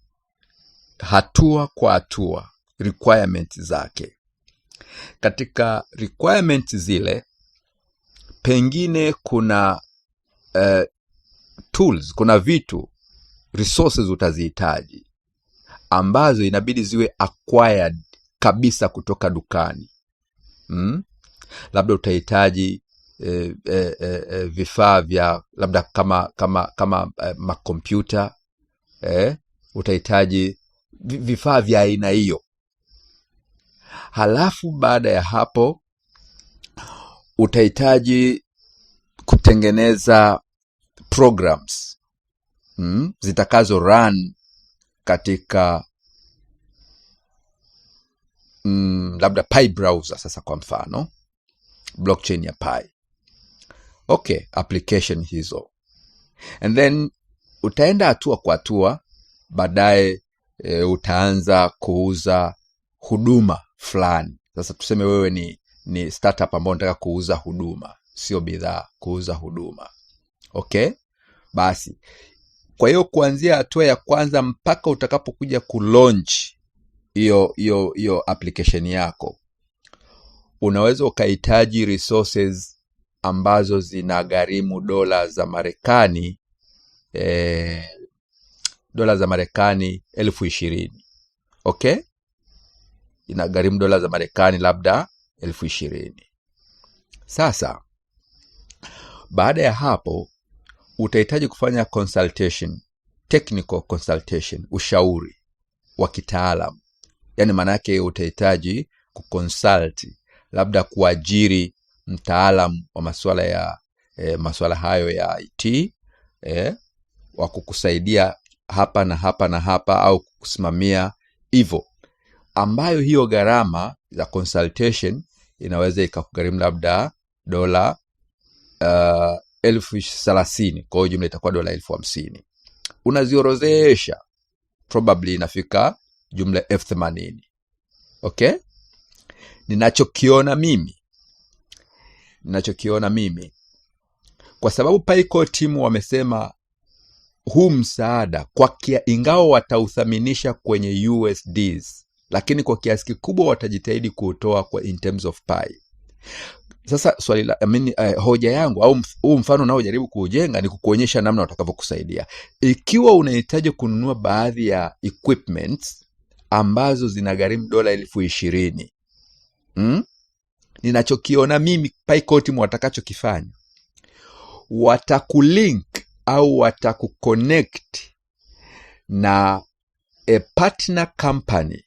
hatua kwa hatua, requirements zake. Katika requirements zile pengine kuna tools, kuna vitu, resources utazihitaji ambazo inabidi ziwe acquired kabisa kutoka dukani. Labda utahitaji vifaa vya labda kama makompyuta, utahitaji vifaa vya aina hiyo. Halafu baada ya hapo utahitaji kutengeneza programs zitakazo run katika labda Pi browser. Sasa kwa mfano blockchain ya Pi, application hizo, and then utaenda hatua kwa hatua. Baadaye utaanza kuuza huduma fulani. Sasa tuseme wewe ni startup ambayo unataka kuuza huduma, sio bidhaa, kuuza huduma. Basi kwa hiyo kuanzia hatua ya kwanza mpaka utakapokuja kulaunch hiyo application yako, unaweza ukahitaji resources ambazo zinagharimu dola za Marekani 20,000. Inagharimu dola za Marekani labda 20,000. Sasa baada ya hapo utahitaji kufanya consultation, technical consultation, ushauri wa kitaalamu. Yani maana yake utahitaji kuconsult, labda kuajiri mtaalamu wa masuala hayo ya IT, wa kukusaidia hapa na hapa na hapa, au kukusimamia hivyo, ambayo hiyo gharama za consultation inaweza ikakugharimu labda dola 30,000. Kwa hiyo jumla itakuwa dola 50,000. Unaziorozesha, probably inafika jumla 80,000. Ninachokiona mimi, kwa sababu Pi core team wamesema huu msaada ingawa wataudhaminisha kwenye USDs, lakini kwa kiasi kikubwa watajitahidi kuutoa kwa in terms of Pi. Sasa hoja yangu au huu mfano nao jaribu kuujenga ni kukuonyesha namna watakavyokusaidia. Ikiwa unahitaji kununua baadhi ya equipments ambazo zinagharimu dola 20,000, ninachokiona mimi Pi core team watakachokifanya, watakulink au watakuconnect na a partner company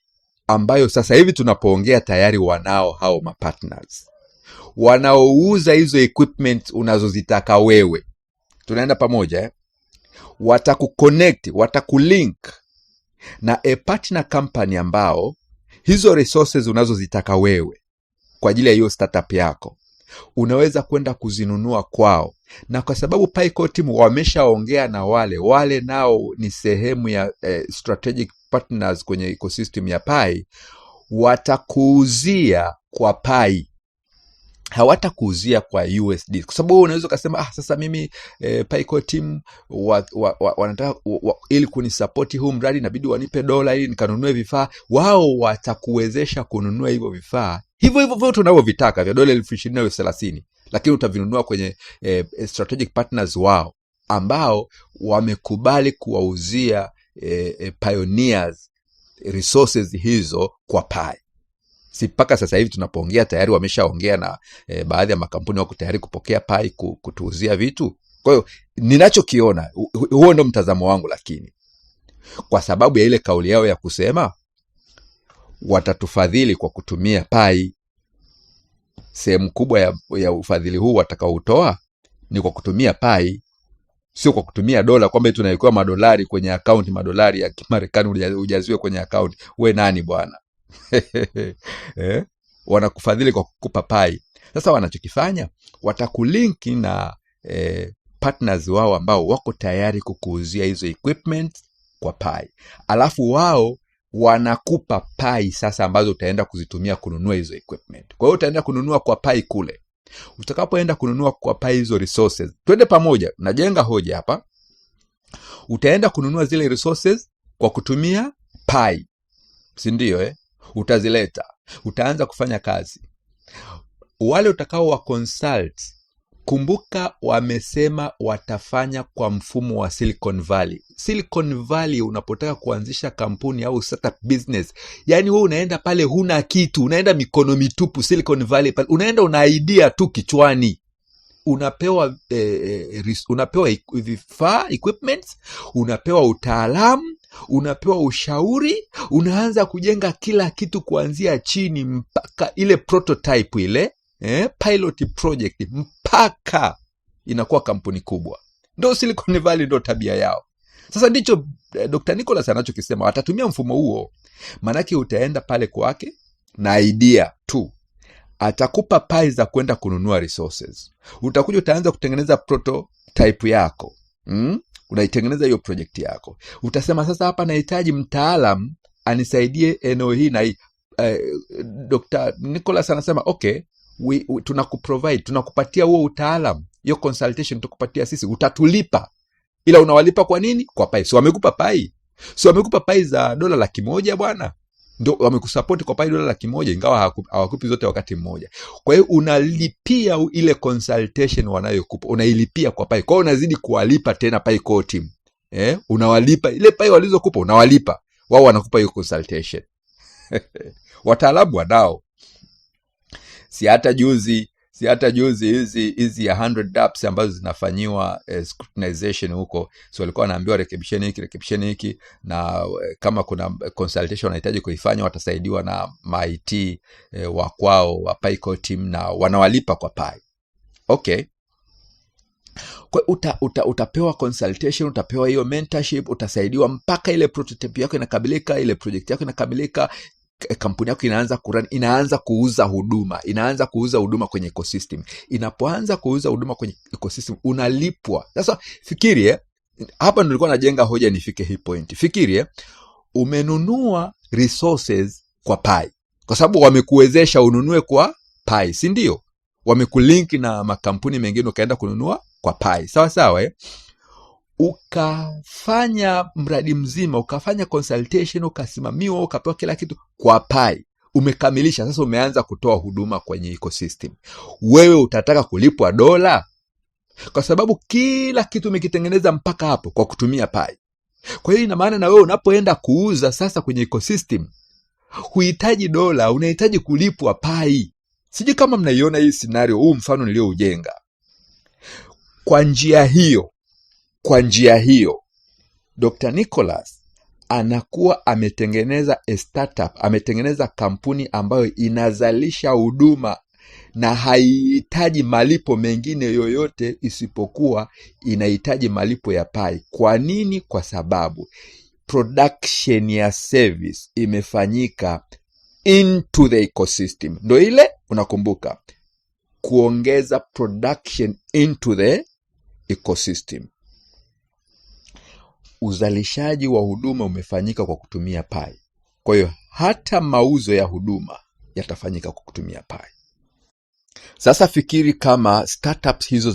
ambayo sasa hivi tunapoongea tayari wanao hao mapartners wanaouza hizo equipment unazozitaka wewe. Tunaenda pamoja Watakuconnect, watakulink na a partner company ambao hizo resources unazozitaka wewe kwa ajili ya hiyo startup yako unaweza kwenda kuzinunua kwao. Na kwa sababu Pi core team wameshaongea na wale nao ni sehemu ya strategic partners kwenye ecosystem ya Pi, watakuuzia kwa Pi, hawatakuuzia kwa USD. Kwa sababu unaweza kusema sasa mimi Pi core team wanataka ili kunisupport huu mradi inabidi wanipe dola ili nikanunue vifaa. Wao watakuwezesha kununua hivyo vifaa hivyo vyote unavyovitaka vya dola 20,000 au 30,000, lakini utavinunua kwenye strategic partners wao ambao wamekubali kuwauzia pioneers resources hizo kwa Pi. Si mpaka sasa hivi tunapoongea tayari wameshaongea na baadhi ya makampuni wako tayari kupokea Pi kutuuzia vitu. Kwa hiyo ninachokiona, huo ndo mtazamo wangu, lakini kwa sababu ya ile kauli yao ya kusema watatufadhili kwa kutumia Pi, sehemu kubwa ya ufadhili huu watakaoutoa ni kwa kutumia pai, sio kwa kutumia dola, kwamba tunawekewa madolari kwenye akaunti, madolari ya Kimarekani ujaziwe kwenye akaunti. We nani bwana? Wanakufadhili kwa kukupa pai. Sasa wanachokifanya, watakulinki na partners wao ambao wako tayari kukuuzia hizo equipment kwa pai, alafu wao wanakupa pai sasa ambazo utaenda kuzitumia kununua hizo equipment. Kwa hiyo utaenda kununua kwa pai kule. Utakapoenda kununua kwa pai hizo resources, twende pamoja, najenga hoja hapa. Utaenda kununua zile resources kwa kutumia pai, si ndio? Utazileta, utaanza kufanya kazi. Wale utakao wa consult, kumbuka wamesema watafanya kwa mfumo wa Silicon Valley. Silicon Valley, unapotaka kuanzisha kampuni au startup business, yani wewe unaenda pale huna kitu, unaenda mikono mitupu. Silicon Valley pale unaenda una idea tu kichwani, unapewa unapewa vifaa, equipments, unapewa utaalamu, unapewa ushauri, unaanza kujenga kila kitu kuanzia chini mpaka ile prototype ile pilot project, mpaka inakuwa kampuni kubwa. Ndio Silicon Valley, ndio tabia yao. Sasa ndicho Dr. Nicholas anachokisema, watatumia mfumo huo. Manake utaenda pale kwake na idea tu, atakupa pai za kwenda kununua resources. Utakuja utaanza kutengeneza prototype yako, unaitengeneza hiyo project yako. Utasema sasa, hapa nahitaji mtaalam anisaidie eneo hii na hii. Dr. Nicholas anasema okay, tunakuprovide, tunakupatia huo utaalam, hiyo consultation tukupatia sisi, utatulipa. Ila unawalipa kwa nini? Kwa pai. So wamekupa pai, so wamekupa pai za $100,000 bwana, ndio wamekusupport kwa pai $100,000, ingawa hawakupi zote wakati mmoja. Kwa hiyo unalipia ile consultation wanayokupa, unailipia kwa pai. Kwa hiyo unazidi kuwalipa tena pai core team, unawalipa ile pai walizokupa, unawalipa wao, wanakupa hiyo consultation. Wataalamu wanao. Si hata juzi hizi ya 100 dApps ambazo zinafanyiwa scrutinization huko, so walikuwa wanaambiwa rekebisheni hiki, na kama kuna consultation wanahitaji kuifanya, watasaidiwa na MIT wa kwao wa pai core team, na wanawalipa kwa pai. Okay, kwa utapewa consultation, utapewa hiyo mentorship, utasaidiwa mpaka ile prototype yako inakamilika, ile project yako inakamilika, kampuni yako inaanza kurun, inaanza kuuza huduma kwenye ecosystem. Inapoanza kuuza huduma kwenye ecosystem, unalipwa. Sasa fikiri, hapa nilikuwa najenga hoja nifike hii point. Fikiri, umenunua resources kwa pai, kwa sababu wamekuwezesha ununue kwa pai, si ndio? Wamekulink na makampuni mengine, ukaenda kununua kwa pai, sawa sawa. Ukafanya mradi mzima, ukafanya consultation, ukasimamiwa, ukapewa kila kitu kwa pai, umekamilisha. Sasa umeanza kutoa huduma kwenye ecosystem. Wewe utataka kulipwa dola, kwa sababu kila kitu umekitengeneza mpaka hapo kwa kutumia pai. Kwa hiyo ina maana na wewe unapoenda kuuza sasa kwenye ecosystem, huhitaji dola, unahitaji kulipwa pai. Sijui kama mnaiona hii scenario, huu mfano nilioujenga. Kwa njia hiyo Dr. Nicholas anakuwa ametengeneza a startup, ametengeneza kampuni ambayo inazalisha huduma na haihitaji malipo mengine yoyote isipokuwa inahitaji malipo ya pai. Kwa nini? Kwa sababu production ya service imefanyika into the ecosystem. Ndio ile unakumbuka, kuongeza production into the ecosystem. Uzalishaji wa huduma umefanyika kwa kutumia pai. Kwa hiyo hata mauzo ya huduma yatafanyika kwa kutumia pai. Sasa fikiri kama startups hizo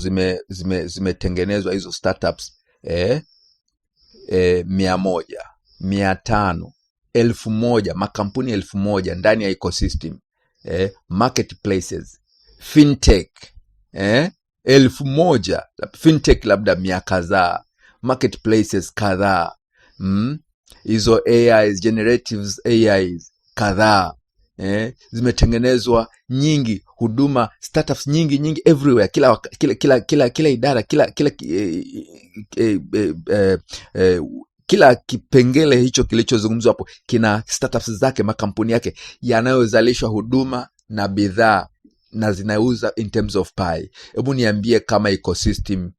zimetengenezwa, hizo startups 100, 500, 1000, makampuni 1000 ndani ya ecosystem, marketplaces, fintech 1000, fintech labda 100 kadhaa, marketplaces kadhaa, hizo AIs, generatives AIs kadhaa, zimetengenezwa nyingi, huduma startups nyingi everywhere, kila idara, kila kipengele hicho kilichozungumzwa hapo kina startups zake, makampuni yake yanayozalisha huduma na bidhaa na zinauza in terms of pie. Hebu niambie kama ecosystem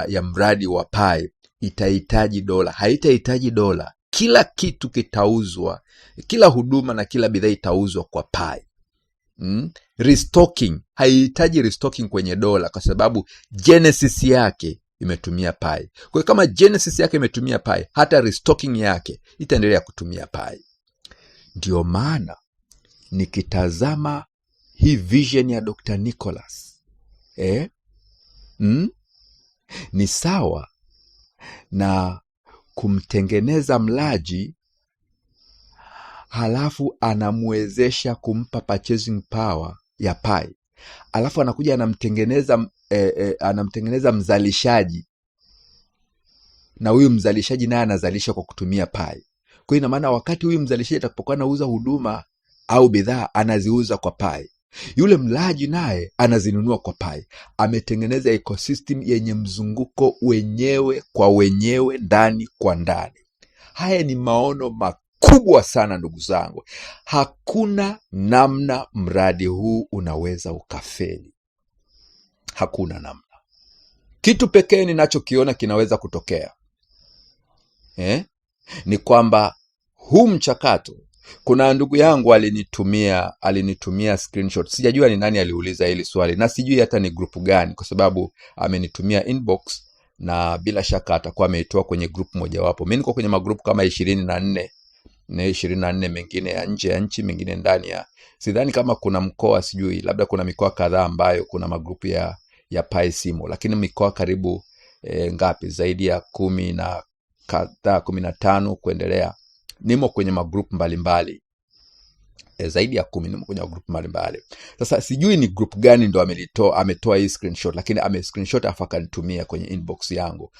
ya mradi wa pie itahitaji dola? Haitahitaji dola. Kila kitu kitauzwa, kila huduma na kila bidhaa itauzwa kwa pie. Restocking haihitaji restocking kwenye dola, kwa sababu genesis yake imetumia pie. Kwa kama genesis yake imetumia pie, hata restocking yake itaendelea kutumia pie. Ndio maana nikitazama hii vision ya Dr. Nicholas ni sawa na kumtengeneza mlaji, halafu anamwezesha kumpa purchasing power ya pie, halafu anakuja anamtengeneza mzalishaji, na huyu mzalishaji naye anazalisha kwa kutumia pie. Kwa ina maana wakati huyu mzalishaji atakapokuwa anauza huduma au bidhaa, anaziuza kwa pie, yule mlaji naye anazinunua kwa pie. Ametengeneza ecosystem yenye mzunguko wenyewe kwa wenyewe, ndani kwa ndani. Haya ni maono makubwa sana ndugu zangu. Hakuna namna mradi huu unaweza ukafeli. Hakuna namna. Kitu pekee ninachokiona kinaweza kutokea ni kwamba huu mchakato, kuna ndugu yangu alinitumia screenshot. Sijajua ni nani aliuliza hili swali, na sijui hata ni grupu gani, kwa sababu amenitumia inbox, na bila shaka atakuwa ameitoa kwenye grupu mojawapo. Mimi niko kwenye magrupu kama 24 mengine ya nje ya nchi, mengine ndani ya, sidhani kama kuna mkoa, sijui, labda kuna mikoa kadhaa ambayo kuna magrupu ya pie simo, lakini mikoa karibu ngapi, zaidi ya 10 na kadhaa, 15 kuendelea, nimo kwenye magrupu mbalimbali. Zaidi ya 10 nimo kwenye magrupu mbalimbali. Sasa sijui ni group gani ndo ametoa hii screenshot, lakini screenshot afa akanitumia kwenye inbox yangu.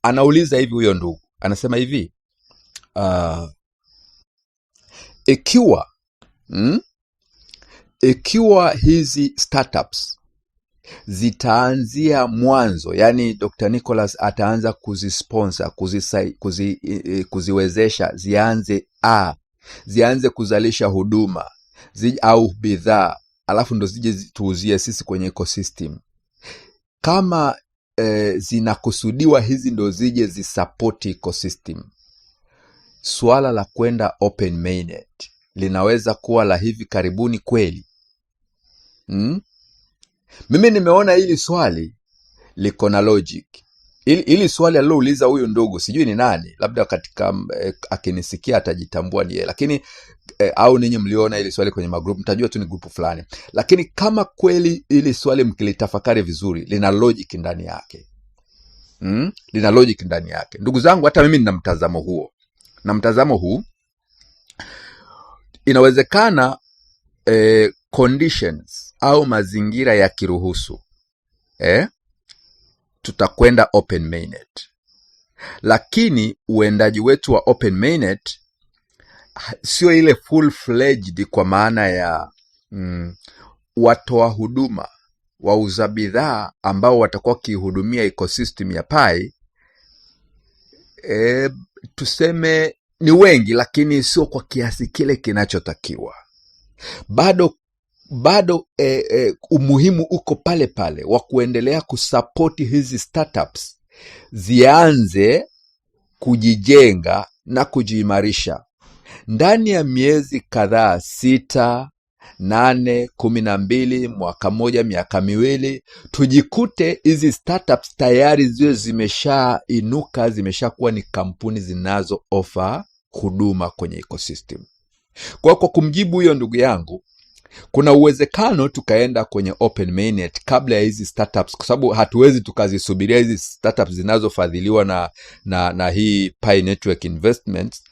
Anauliza hivi, huyo ndugu anasema hivi, ikiwa hizi startups zitaanzia mwanzo, yani Dr. Nicholas ataanza kuzisponsor, kuziwezesha zianze kuzalisha huduma au bidhaa, alafu ndo zije tuuzie sisi kwenye ecosystem. Kama zinakusudiwa hizi ndo zije zisupport ecosystem, swala la kwenda open mainnet linaweza kuwa la hivi karibuni kweli? Mimi nimeona hili swali liko na logic. Hili swali alilouliza huyu ndugu, sijui ni nani, labda katika akinisikia atajitambua ni yeye, lakini au ninyi mliona hili swali kwenye magrupu, mtajua tu ni grupu fulani. Lakini kama kweli hili swali mkilitafakari vizuri, lina logic ndani yake. Lina logic ndani yake. Ndugu zangu, hata mimi nina mtazamo huo. Na mtazamo huu, inawezekana conditions au mazingira ya kiruhusu, tutakwenda open mainnet. Lakini uendaji wetu wa open mainnet sio ile full fledged, kwa maana ya watoa huduma, wauza bidhaa ambao watakuwa kihudumia ecosystem ya pie. Tuseme ni wengi, lakini sio kwa kiasi kile kinachotakiwa. Bado umuhimu uko pale pale wa kuendelea kusapoti hizi startups zianze kujijenga na kujiimarisha. Ndani ya miezi kadhaa, 6, 8, 12, mwaka moja, miaka miwili, tujikute hizi startups tayari ziwe zimeshainuka, zimeshakuwa ni kampuni zinazo offer huduma kwenye ecosystem. Kwa kumjibu huyo ndugu yangu, kuna uwezekano tukaenda kwenye open mainnet kabla ya hizi startups, kwa sababu hatuwezi tukazisubiria hizi startups zinazofadhiliwa na hii Pi Network Investments,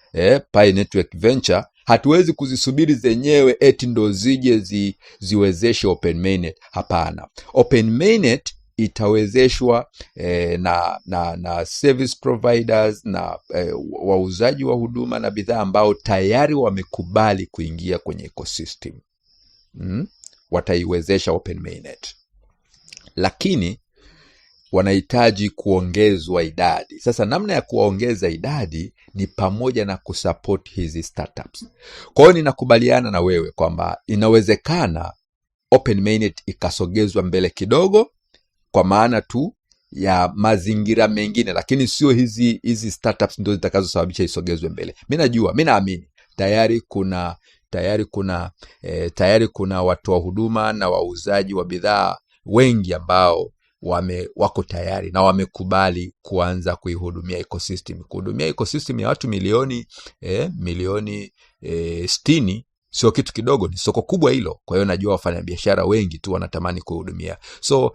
Pi Network Venture. Hatuwezi kuzisubiri zenyewe eti ndo zije ziwezeshe open mainnet. Hapana. Open mainnet itawezeshwa na service providers na wauzaji wa huduma na bidhaa ambao tayari wamekubali kuingia kwenye ecosystem. Wataiwezesha open mainnet, lakini wanahitaji kuongezwa idadi. Sasa namna ya kuongeza idadi ni pamoja na kusupport hizi startups. Kwa hiyo ninakubaliana na wewe kwamba inawezekana Open Mainnet ikasogezwa mbele kidogo kwa maana tu ya mazingira mengine, lakini sio hizi startups ndio zitakazosababisha isogezwe mbele. Mimi naamini tayari kuna watoa huduma na wauzaji wa bidhaa wengi ambao wako tayari na wamekubali kuanza kuihudumia ecosystem. Kuhudumia ecosystem ya watu milioni 60 sio kitu kidogo, ni soko kubwa hilo. Kwa hiyo najua wafanyabiashara wengi tu wanatamani kuhudumia. So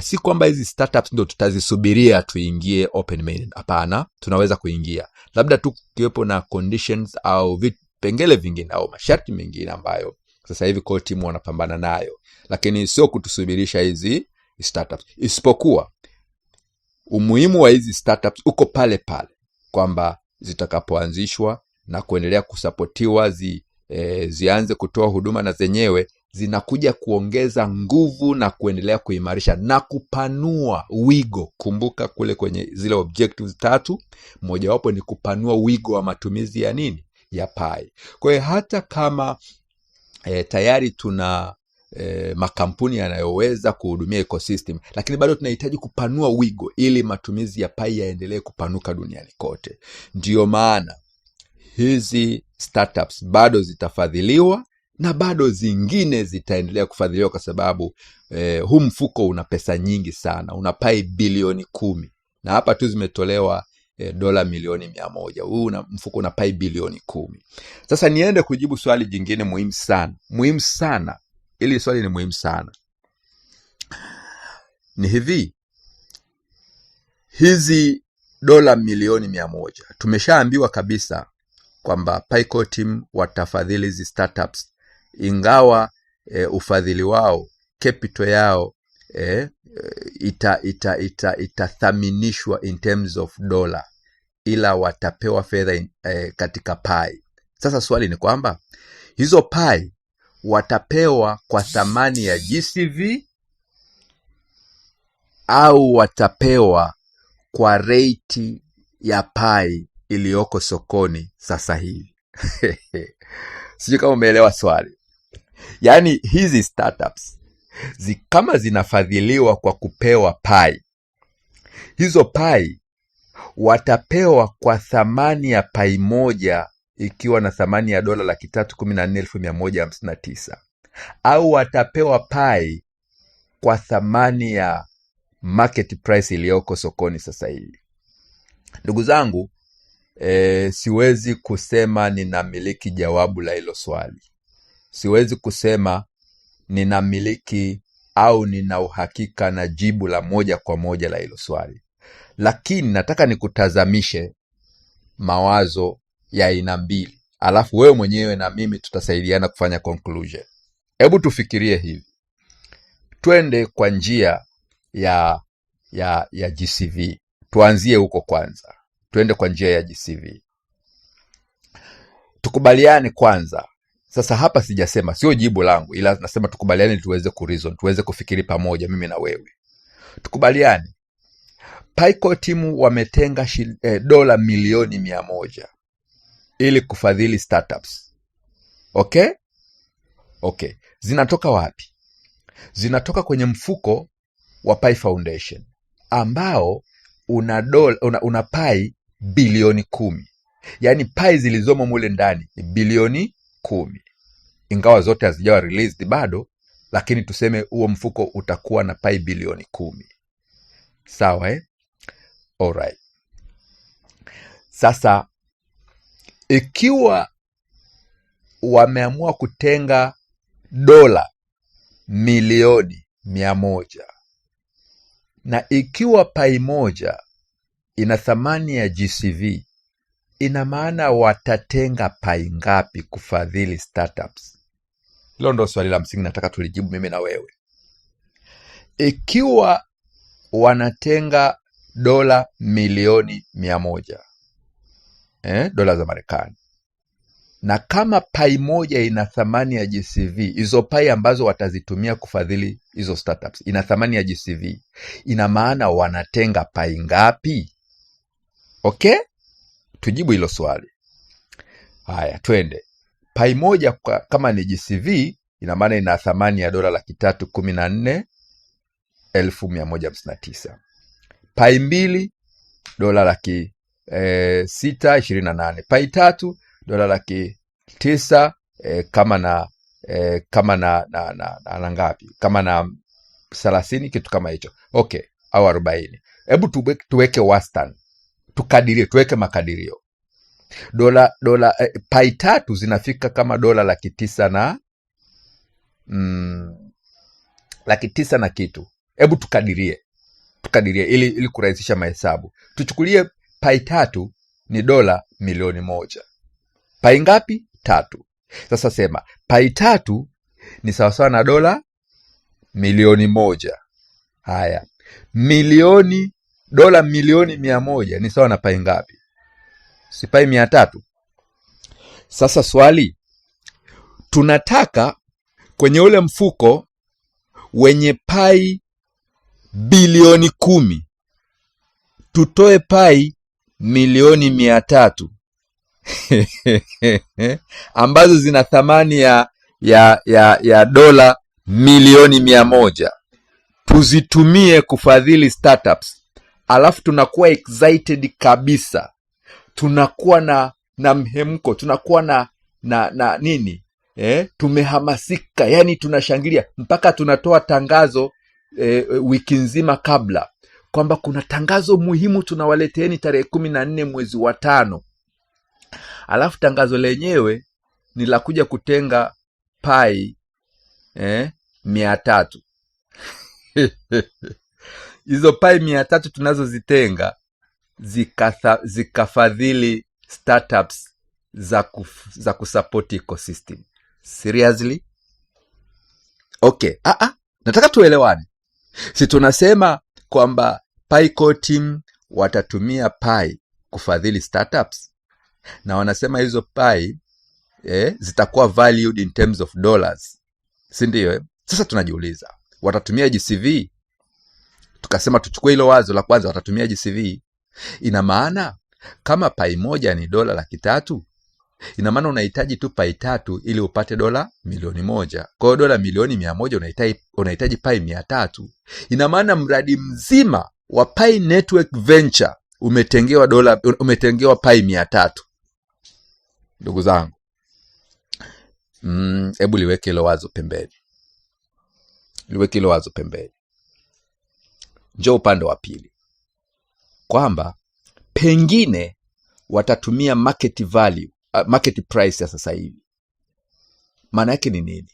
si kwamba hizi startups ndio tutazisubiria tuingie Open Mainnet. Hapana, tunaweza kuingia, labda tu kiwepo na conditions au vipengele vingine au masharti mengine ambayo sasa hivi core team wanapambana nayo, lakini sio kutusubirisha hizi startups. Isipokuwa umuhimu wa hizi startups uko pale pale kwamba zitakapoanzishwa na kuendelea kusapotiwa zianze kutoa huduma, na zenyewe zinakuja kuongeza nguvu na kuendelea kuimarisha na kupanua wigo. Kumbuka kule kwenye zile objectives 3, mojawapo ni kupanua wigo wa matumizi ya nini, ya Pi. Kwa hiyo hata kama tayari tuna makampuni yanayoweza kuhudumia ecosystem, lakini bado tunahitaji kupanua wigo ili matumizi ya Pi yaendelee kupanuka duniani kote. Ndiyo maana hizi startups bado zitafadhiliwa na bado zingine zitaendelea kufadhiliwa, kwa sababu huu mfuko una pesa nyingi sana, una Pi bilioni 10, na hapa tu zimetolewa dola milioni 100. Huu mfuko una Pi bilioni 10. Sasa niende kujibu swali jingine muhimu sana. Ili swali ni muhimu sana. Ni hivi, hizi dola milioni 100 tumeshaambiwa kabisa kwamba Pi Core Team watafadhili hizi startups, ingawa ufadhili wao, capital yao itathaminishwa in terms of dollar, ila watapewa fedha katika Pi. Sasa swali ni kwamba hizo Pi watapewa kwa thamani ya GCV au watapewa kwa rate ya Pi iliyoko sokoni sasa hivi? Sijui kama umeelewa swali. Yaani hizi startups kama zinafadhiliwa kwa kupewa Pi, hizo Pi watapewa kwa thamani ya Pi moja ikiwa na thamani ya dola 314,159, au watapewa Pi kwa thamani ya market price iliyoko sokoni sasa hivi? Ndugu zangu, siwezi kusema ninamiliki jawabu la hilo swali. Siwezi kusema ninamiliki au nina uhakika na jibu la moja kwa moja la hilo swali, lakini nataka nikutazamishe mawazo ya aina mbili, alafu wewe mwenyewe na mimi tutasaidiana kufanya conclusion. Hebu tufikirie hivi. Twende kwa njia ya GCV. Tuanzie huko kwanza. Twende kwa njia ya GCV. Tukubaliane kwanza. Sasa hapa sijasema, sio jibu langu, ila nasema tukubaliane tuweze kureason, tuweze kufikiri pamoja mimi na wewe. Tukubaliane. Pi Core Team wametenga dola milioni 100 ili kufadhili startups. Okay? Okay. Zinatoka wapi? Zinatoka kwenye mfuko wa Pi Foundation ambao una Pi bilioni 10. Yaani Pi zilizomo mule ndani ni bilioni 10. Ingawa zote hazijawa released bado, lakini tuseme huo mfuko utakuwa na Pi bilioni 10. Sawa Alright. Sasa ikiwa wameamua kutenga dola milioni 100, na ikiwa Pi moja ina thamani ya GCV, ina maana watatenga Pi ngapi kufadhili startups? Hilo ndo swali la msingi nataka tulijibu mimi na wewe. Ikiwa wanatenga dola milioni 100, dola za Marekani, na kama Pi moja ina thamani ya GCV, hizo Pi ambazo watazitumia kufadhili hizo startups ina thamani ya GCV, ina maana wanatenga Pi ngapi? Okay? Tujibu hilo swali. Haya, twende. Pi moja kama ni GCV ina maana ina thamani ya dola 314,159. Pai 2 dola 628. Pai 3 dola 900, kama na ngapi, kama na 30, kitu kama hicho, okay, au 40. Hebu tuweke wastani, tukadirie, tuweke makadirio. Pai 3 zinafika kama dola 900 na 900 na kitu. Hebu tukadirie ili kurahisisha mahesabu. Tuchukulie pai 3 ni dola milioni 1. Pai ngapi? 3. Sasa sema pai 3 ni sawasawa na dola milioni 1. Haya, dola milioni 100 ni sawa na pai ngapi? Si pai 300? Sasa swali, tunataka kwenye ule mfuko wenye pai bilioni 10 tutoe pai milioni 300 ambazo zina thamani ya dola milioni 100, tuzitumie kufadhili startups. Alafu tunakuwa excited kabisa, tunakuwa na mhemko, tunakuwa na nini, tumehamasika, yani tunashangilia mpaka tunatoa tangazo wiki nzima kabla kwamba kuna tangazo muhimu tunawaleteeni tarehe 14 mwezi wa 5. Alafu tangazo lenyewe ni la kuja kutenga pai 300. Hizo pai 300 tunazozitenga zikafadhili startups za kusupport ecosystem. Seriously? Okay, nataka tuelewane. Si tunasema kwamba Pi Core Team watatumia pai kufadhili startups, na wanasema hizo pai zitakuwa valued in terms of dollars, si ndio? Sasa tunajiuliza, watatumia GCV? Tukasema tuchukue hilo wazo la kwanza, watatumia GCV. Ina maana kama pai moja ni dola 300, ina maana unahitaji tu pai 3 ili upate dola milioni 1. Kwa hiyo dola milioni 100 unahitaji pai 300. Ina maana mradi mzima wa Pi Network Venture umetengewa pai 300. Ndugu zangu, hebu liweke hilo wazo pembeni. Njoo upande wa pili, kwamba pengine watatumia market value, market price ya sasa hivi. Maana yake ni nini?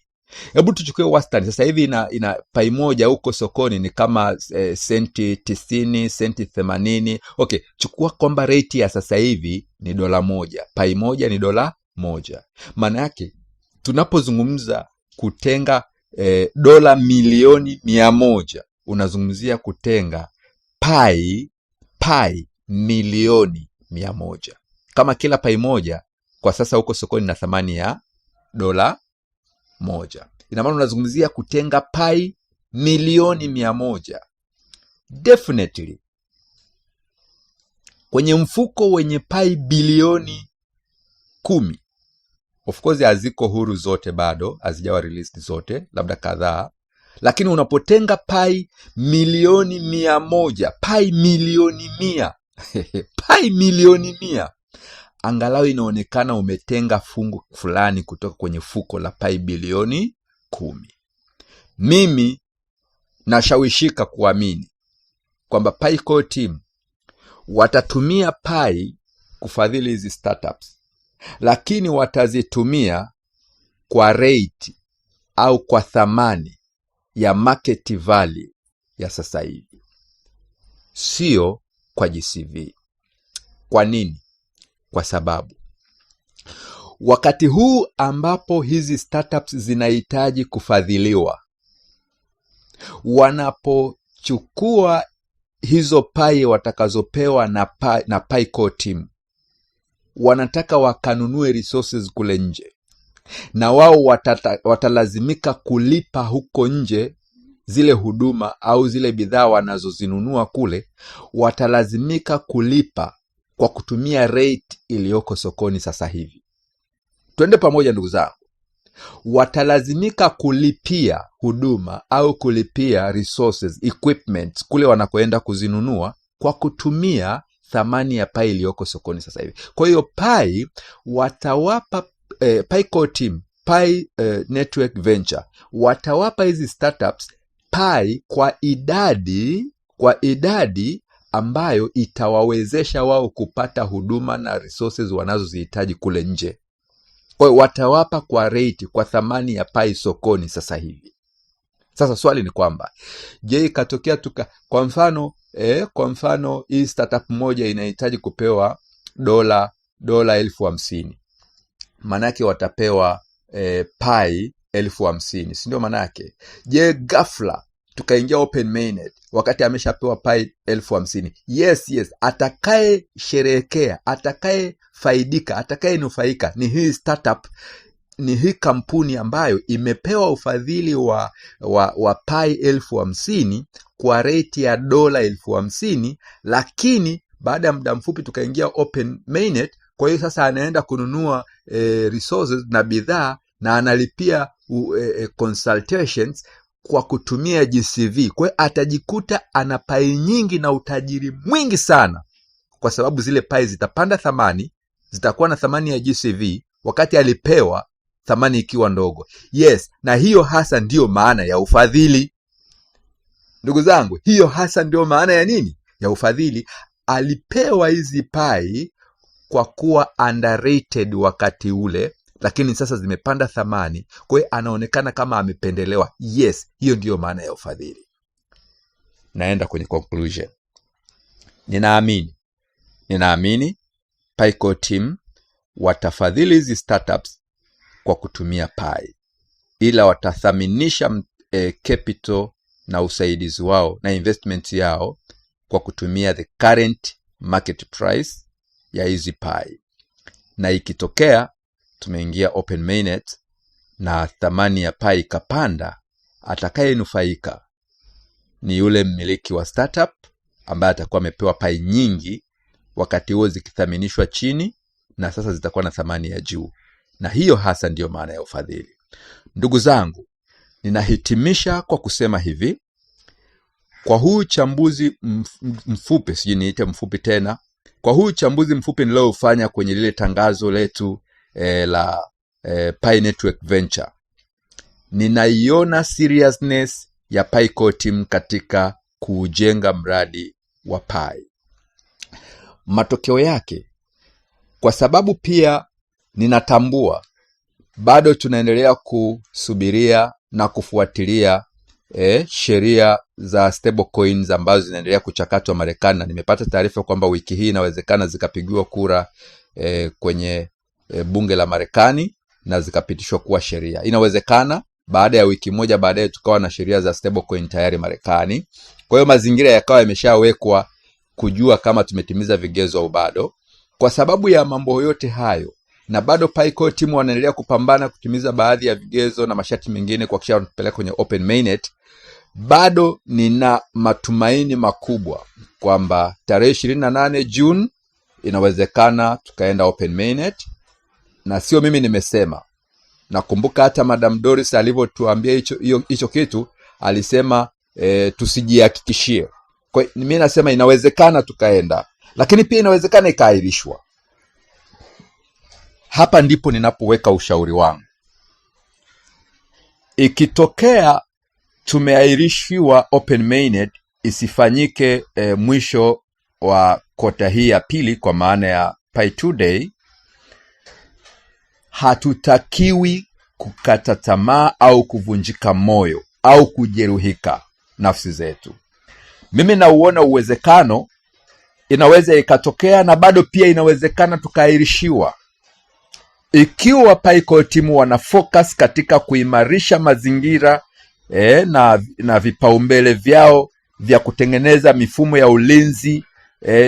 Hebu tuchukue wastani. Sasa hivi ina pai moja huko sokoni ni kama senti 90, senti 80. Okay, chukua kwamba rate ya sasa hivi ni dola 1. Pai moja ni dola 1. Maana yake tunapozungumza kutenga dola milioni 100, unazungumzia kutenga pai milioni 100. Kama kila pai moja kwa sasa huko sokoni na thamani ya dola 1, ina maana unazungumzia kutenga pai milioni 100. Definitely kwenye mfuko wenye pai bilioni 10, of course haziko huru zote, bado hazijawa released zote, labda kadhaa, lakini unapotenga pai milioni 100, pai milioni 100 pai milioni 100, angalau inaonekana umetenga fungu fulani kutoka kwenye fuko la pai bilioni 10. Mimi nashawishika kuamini kwamba Pi Core Team watatumia pai kufadhili hizi startups, lakini watazitumia kwa rate au kwa thamani ya market value ya sasa hivi, sio kwa GCV. Kwa nini? Kwa sababu wakati huu ambapo hizi startups zinahitaji kufadhiliwa, wanapochukua hizo pai watakazopewa na Pi Core Team, wanataka wakanunue resources kule nje, na wao watalazimika kulipa huko nje zile huduma au zile bidhaa wanazozinunua kule, watalazimika kulipa kwa kutumia rate iliyoko sokoni sasa hivi. Twende pamoja ndugu zangu. watalazimika kulipia huduma au kulipia resources, equipment kule wanakoenda kuzinunua kwa kutumia thamani ya pai iliyoko sokoni sasa hivi. Kwa hiyo pai watawapa PaiCo team, Pai Network Venture watawapa hizi startups pai kwa idadi ambayo itawawezesha wao kupata huduma na resources wanazozihitaji kule nje. Kwa hiyo watawapa kwa rate, kwa thamani ya pai sokoni sasa hivi. Sasa swali ni kwamba, je, ikatokea kwa mfano hii startup moja inahitaji kupewa dola 50,000. Manake watapewa pai 50,000, si ndio manake? Je, ghafla tukaingia open mainnet wakati ameshapewa pai 50,000? Yes, atakaye sherehekea, atakaye faidika, atakaye nufaika ni hii startup, ni hii kampuni ambayo imepewa ufadhili wa pai 50,000 kwa rate ya dola 50,000, lakini baada ya muda mfupi tukaingia open mainnet. Kwa hiyo sasa anaenda kununua resources na bidhaa na analipia consultations kwa kutumia GCV. Kwa hiyo atajikuta ana pai nyingi na utajiri mwingi sana, kwa sababu zile pai zitapanda thamani, zitakuwa na thamani ya GCV wakati alipewa thamani ikiwa ndogo. Yes, na hiyo hasa ndio maana ya ufadhili. Ndugu zangu, hiyo hasa ndio maana ya nini? Ya ufadhili. Alipewa hizi pai kwa kuwa underrated wakati ule, lakini sasa zimepanda thamani, kwa hiyo anaonekana kama amependelewa. Yes, hiyo ndio maana ya ufadhili. Naenda kwenye conclusion. Ninaamini PaiCo team watafadhili hizi startups kwa kutumia pai, ila watathaminisha capital na usaidizi wao na investment yao kwa kutumia the current market price ya hizi pai. Na ikitokea tumeingia open mainnet na thamani ya pai kapanda, atakayenufaika ni yule mmiliki wa startup ambaye atakuwa amepewa pai nyingi wakati huo zikithaminishwa chini, na sasa zitakuwa na thamani ya juu. Na hiyo hasa ndiyo maana ya ufadhili. Ndugu zangu, ninahitimisha kwa kusema hivi: kwa huu uchambuzi mfupi, sijui niite mfupi tena, kwa huu uchambuzi mfupi nilioufanya kwenye lile tangazo letu la Pai Network Venture, ninaiona seriousness ya PaiCo team katika kujenga mradi wa pai. Matokeo yake, kwa sababu pia ninatambua bado tunaendelea kusubiria na kufuatilia sheria za stablecoins ambazo zinaendelea kuchakatwa Marekani, na nimepata taarifa kwamba wiki hii inawezekana zikapigiwa kura kwenye bunge la Marekani na zikapitishwa kuwa sheria. Inawezekana baada ya wiki moja baadaye tukawa na sheria za stablecoin tayari Marekani. Kwa hiyo mazingira yakawa yameshawekwa kujua kama tumetimiza vigezo au bado. Kwa sababu ya mambo yote hayo, na bado PaiCo team wanaendelea kupambana kutimiza baadhi ya vigezo na masharti mengine kwa kisha wanapeleka kwenye open mainnet, bado nina matumaini makubwa kwamba tarehe 28 June inawezekana tukaenda open mainnet. Na sio mimi nimesema. Nakumbuka hata Madam Doris alivyotuambia hicho kitu, alisema tusijihakikishie. Kwa hiyo mimi nasema inawezekana tukaenda, lakini pia inawezekana ikaahirishwa. Hapa ndipo ninapoweka ushauri wangu. Ikitokea tumeahirishiwa open mainnet, isifanyike mwisho wa kota hii ya pili, kwa maana ya Pai 2 Day, hatutakiwi kukata tamaa au kuvunjika moyo au kujeruhika nafsi zetu. Mimi nauona uwezekano inaweza ikatokea, na bado pia inawezekana tukaahirishiwa. Ikiwa PaiCo team wana focus katika kuimarisha mazingira na vipaumbele vyao vya kutengeneza mifumo ya ulinzi,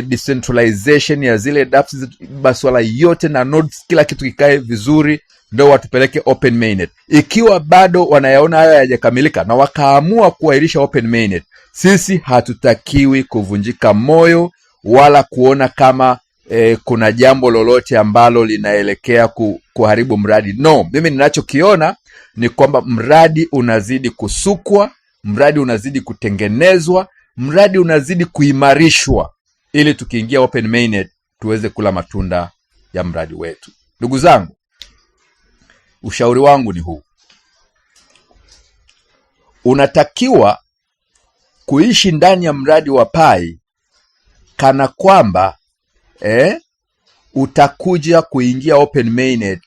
decentralization ya zile dApps, masuala yote na nodes, kila kitu kikae vizuri, ndio watupeleke open mainnet. Ikiwa bado wanayaona haya hayajakamilika na wakaamua kuahirisha open mainnet, sisi hatutakiwi kuvunjika moyo wala kuona kama kuna jambo lolote ambalo linaelekea kuharibu mradi. No, mimi ninachokiona ni kwamba mradi unazidi kusukwa, mradi unazidi kutengenezwa, mradi unazidi kuimarishwa, ili tukiingia Open Mainnet tuweze kula matunda ya mradi wetu. Ndugu zangu, ushauri wangu ni huu: unatakiwa kuishi ndani ya mradi wa Pi kana kwamba utakuja kuingia Open Mainnet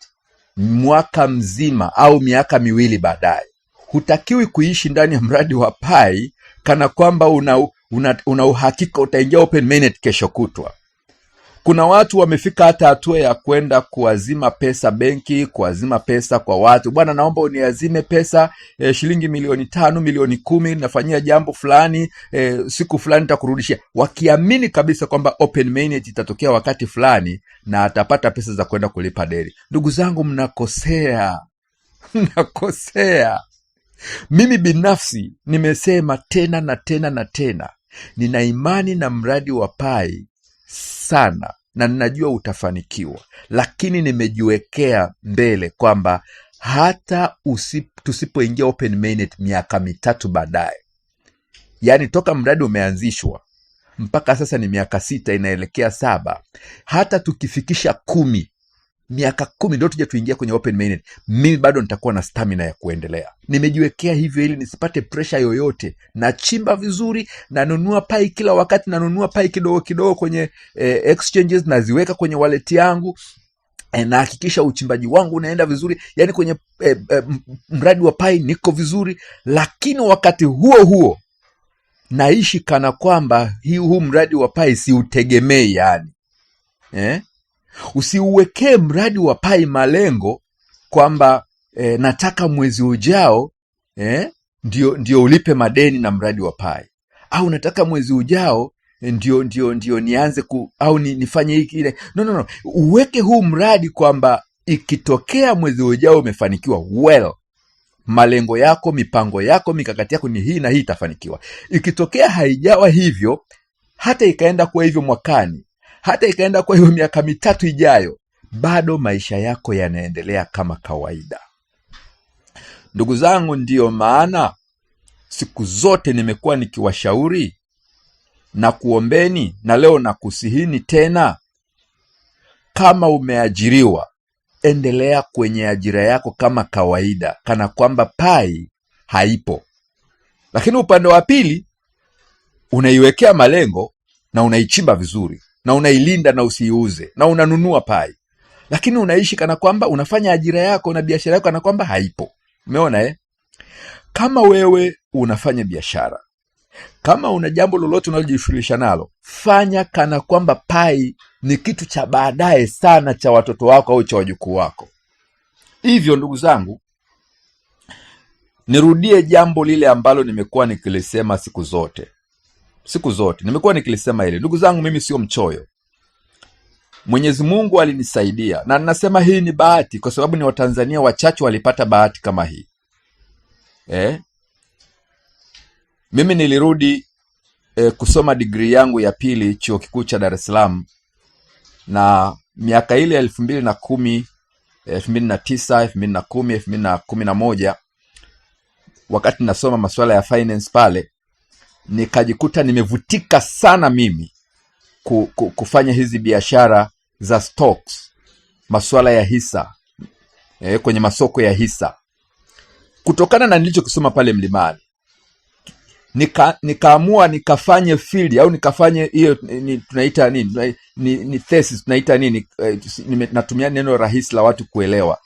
mwaka mzima au miaka miwili baadaye. Hutakiwi kuishi ndani ya mradi wa Pi kana kwamba una uhakika utaingia Open Mainnet kesho kutwa. Kuna watu wamefika hata hatua ya kwenda kuazima pesa benki, kuazima pesa kwa watu. Bwana, naomba uniazime pesa shilingi milioni 5, milioni 10, nafanyia jambo fulani, siku fulani nitakurudishia, wakiamini kabisa kwamba Open Mainnet itatokea wakati fulani na atapata pesa za kwenda kulipa deni. Ndugu zangu, mnakosea. Mnakosea. Mimi binafsi nimesema tena na tena na tena, nina imani na mradi wa Pi sana na ninajua utafanikiwa, lakini nimejiwekea mbele kwamba hata tusipoingia Open Mainnet miaka 3 baadaye, yani toka mradi umeanzishwa mpaka sasa ni miaka 6 inaelekea 7, hata tukifikisha 10, miaka 10 ndio tuje tuingia kwenye Open Mainnet, mimi bado nitakuwa na stamina ya kuendelea. Nimejiwekea hivyo ili nisipate pressure yoyote. Nachimba vizuri, nanunua Pi kila wakati, nanunua Pi kidogo kidogo kwenye exchanges, naziweka kwenye wallet yangu, na hakikisha uchimbaji wangu unaenda vizuri. Yani kwenye mradi wa Pi niko vizuri, lakini wakati huo huo naishi kana kwamba huu mradi wa Pi siutegemei. Yani usiuwekee mradi wa Pi malengo kwamba nataka mwezi ujao ndio ulipe madeni na mradi wa Pi, au nataka mwezi ujao ndio nianze au nifanye hiki ile. No. Uweke huu mradi kwamba ikitokea mwezi ujao umefanikiwa, well, malengo yako, mipango yako, mikakati yako ni hii na hii itafanikiwa. Ikitokea haijawa hivyo, hata ikaenda kwa hivyo mwakani, hata ikaenda kwa hivyo miaka 3 ijayo, bado maisha yako yanaendelea kama kawaida. Ndugu zangu, ndiyo maana siku zote nimekuwa nikiwashauri na kuombeni, na leo nakusihini tena, kama umeajiriwa, endelea kwenye ajira yako kama kawaida, kana kwamba Pi haipo. Lakini upande wa pili, unaiwekea malengo na unaichimba vizuri na unailinda na usiiuze na unanunua Pi, lakini unaishi kana kwamba unafanya ajira yako na biashara yako kana kwamba haipo. Umeona Kama wewe unafanya biashara, kama una jambo lolote unalojishughulisha nalo, fanya kana kwamba Pi ni kitu cha baadaye sana, cha watoto wako au cha wajukuu wako. Hivyo ndugu zangu, nirudie jambo lile ambalo nimekuwa nikilisema siku zote nimekuwa nikilisema hili. Ndugu zangu, mimi sio mchoyo. Mwenyezi Mungu alinisaidia, na ninasema hii ni bahati, kwa sababu ni Watanzania wachache walipata bahati kama hii. Mimi nilirudi kusoma degree yangu ya pili chuo kikuu cha Dar es Salaam, na miaka ile 2010, 2009, 2010, 2011, wakati nasoma masuala ya finance pale, nikajikuta nimevutika sana mimi kufanya hizi biashara za stocks, masuala ya hisa, kwenye masoko ya hisa, kutokana na nilichokisoma pale Mlimani. Nikaamua nikafanye field, au nikafanye hiyo tunaita nini, ni thesis, tunaita nini, natumia neno rahisi la watu kuelewa.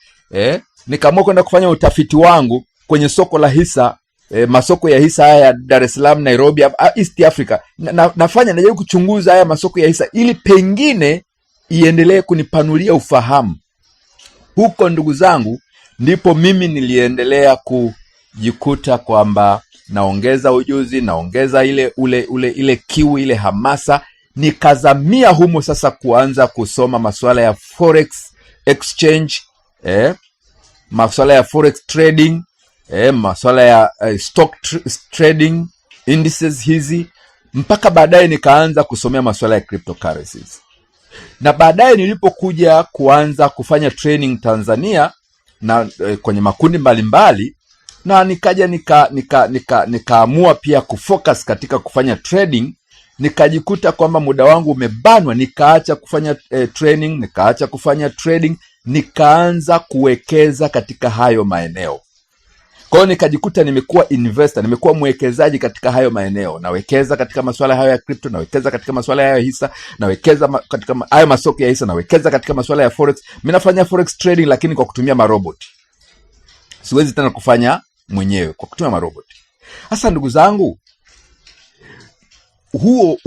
Nikaamua kwenda kufanya utafiti wangu kwenye soko la hisa, masoko ya hisa haya Dar es Salaam, Nairobi, East Africa. Najaribu kuchunguza haya masoko ya hisa ili pengine iendelee kunipanulia ufahamu. Huko ndugu zangu, ndipo mimi niliendelea kujikuta kwamba naongeza ujuzi, naongeza ile kiu, ile hamasa, nikazamia humo sasa kuanza kusoma masuala ya forex exchange, masuala ya forex trading, masuala ya stock trading, indices hizi, mpaka baadaye nikaanza kusomea masuala ya cryptocurrencies. Na baadaye nilipokuja kuanza kufanya training Tanzania, na kwenye makundi mbalimbali, na nikaja nikaamua pia kufocus katika kufanya trading. Nikajikuta kwamba muda wangu umebanwa, nikaacha kufanya training, nikaacha kufanya trading, nikaanza kuwekeza katika hayo maeneo. Kwa hiyo nikajikuta nimekuwa investor, nimekuwa mwekezaji katika hayo maeneo. Nawekeza katika masuala hayo ya crypto, nawekeza katika masuala hayo ya hisa, nawekeza katika hayo masoko ya hisa, nawekeza katika masuala ya forex. Mimi nafanya forex trading lakini kwa kutumia marobot. Siwezi tena kufanya mwenyewe, kwa kutumia marobot. Sasa ndugu zangu, huo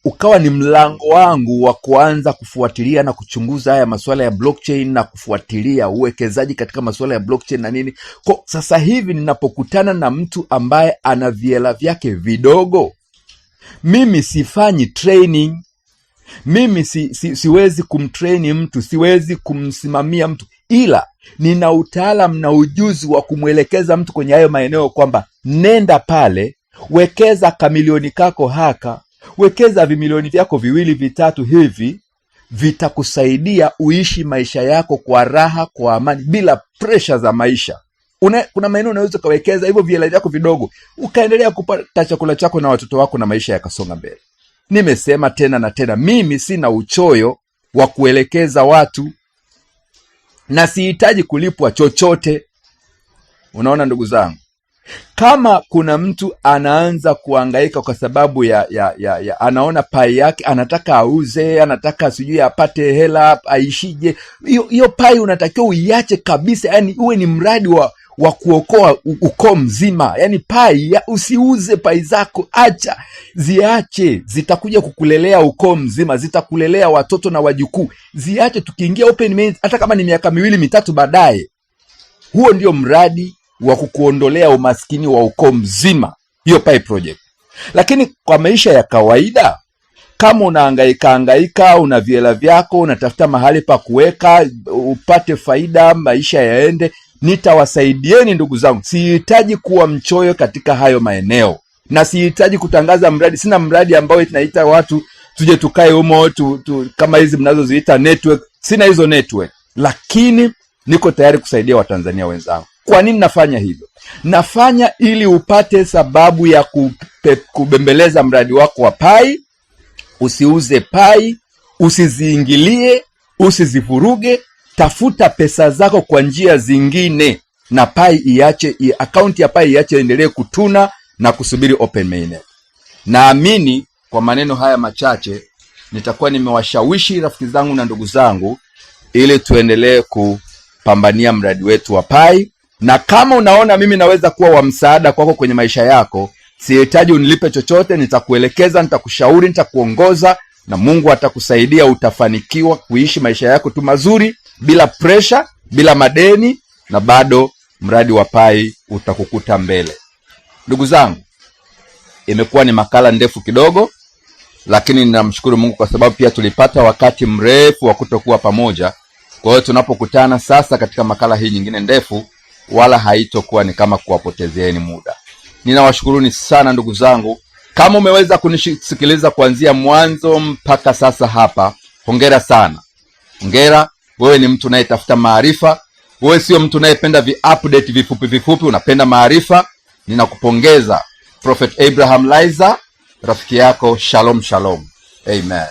ukawa ni mlango wangu wa kuanza kufuatilia na kuchunguza haya masuala ya blockchain na kufuatilia uwekezaji katika masuala ya blockchain na nini. Kwa sasa hivi ninapokutana na mtu ambaye ana viela vyake vidogo, mimi sifanyi training. Mimi siwezi kumtraini mtu, siwezi kumsimamia mtu, ila nina utaalamu na ujuzi wa kumwelekeza mtu kwenye hayo maeneo kwamba nenda pale, wekeza kamilioni kako haka, wekeza vimilioni vyako 2 3 hivi, vitakusaidia uishi maisha yako kwa raha, kwa amani, bila pressure za maisha. Kuna maeneo unaweza kawekeza hivyo viela vyako vidogo, ukaendelea kupata chakula chako na watoto wako na maisha yakasonga mbele. Nimesema tena na tena, mimi sina uchoyo wa kuelekeza watu na sihitaji kulipwa chochote. Unaona ndugu zangu, kama kuna mtu anaanza kuhangaika kwa sababu ya anaona pai yake, anataka auze, anataka sijui apate hela, aishije, hiyo pai unatakiwa uiache kabisa. Yani uwe ni mradi wa kuokoa ukoo mzima. Yani pai, usiuze pai zako, acha, ziache, zitakuja kukulelea ukoo mzima, zitakulelea watoto na wajukuu. Ziache, tukiingia open mind, hata kama ni miaka 2 3 baadaye, huo ndio mradi wa kukuondolea umaskini wa ukoo mzima, hiyo pai project. Lakini kwa maisha ya kawaida, kama unahangaika, una viela vyako, unatafuta mahali pa kuweka upate faida, maisha yaende, nitawasaidieni ndugu zangu. Sihitaji kuwa mchoyo katika hayo maeneo, na sihitaji kutangaza mradi. Sina mradi ambao tunaita watu tuje tukae humo kama hizi mnazoziita network. Sina hizo network, lakini niko tayari kusaidia Watanzania wenzangu. Kwa nini nafanya hivyo? Nafanya ili upate sababu ya kubembeleza mradi wako wa pai. Usiuze pai, usiziingilie, usizivuruge. Tafuta pesa zako kwa njia zingine, na pai iache, account ya pai iache endelee kutuna na kusubiri open mainnet. Naamini kwa maneno haya machache nitakuwa nimewashawishi rafiki zangu na ndugu zangu ili tuendelee kupambania mradi wetu wa pai. Na kama unaona mimi naweza kuwa wa msaada kwako kwenye maisha yako, sihitaji unilipe chochote. Nitakuelekeza, nitakushauri, nitakuongoza, na Mungu atakusaidia. Utafanikiwa kuishi maisha yako tu mazuri, bila pressure, bila madeni, na bado mradi wa pai utakukuta mbele. Ndugu zangu, imekuwa ni makala ndefu kidogo, lakini ninamshukuru Mungu kwa sababu pia tulipata wakati mrefu wa kutokuwa pamoja. Kwa hiyo tunapokutana sasa katika makala hii nyingine ndefu, wala haitokuwa ni kama kuwapotezeeni muda. Ninawashukuruni sana ndugu zangu. Kama umeweza kunisikiliza kuanzia mwanzo mpaka sasa hapa, hongera sana. Hongera, wewe ni mtu unayetafuta maarifa. Wewe sio mtu unayependa update vifupi, unapenda maarifa. Ninakupongeza. Prophet Abraham Laizer, rafiki yako. Shalom shalom. Amen.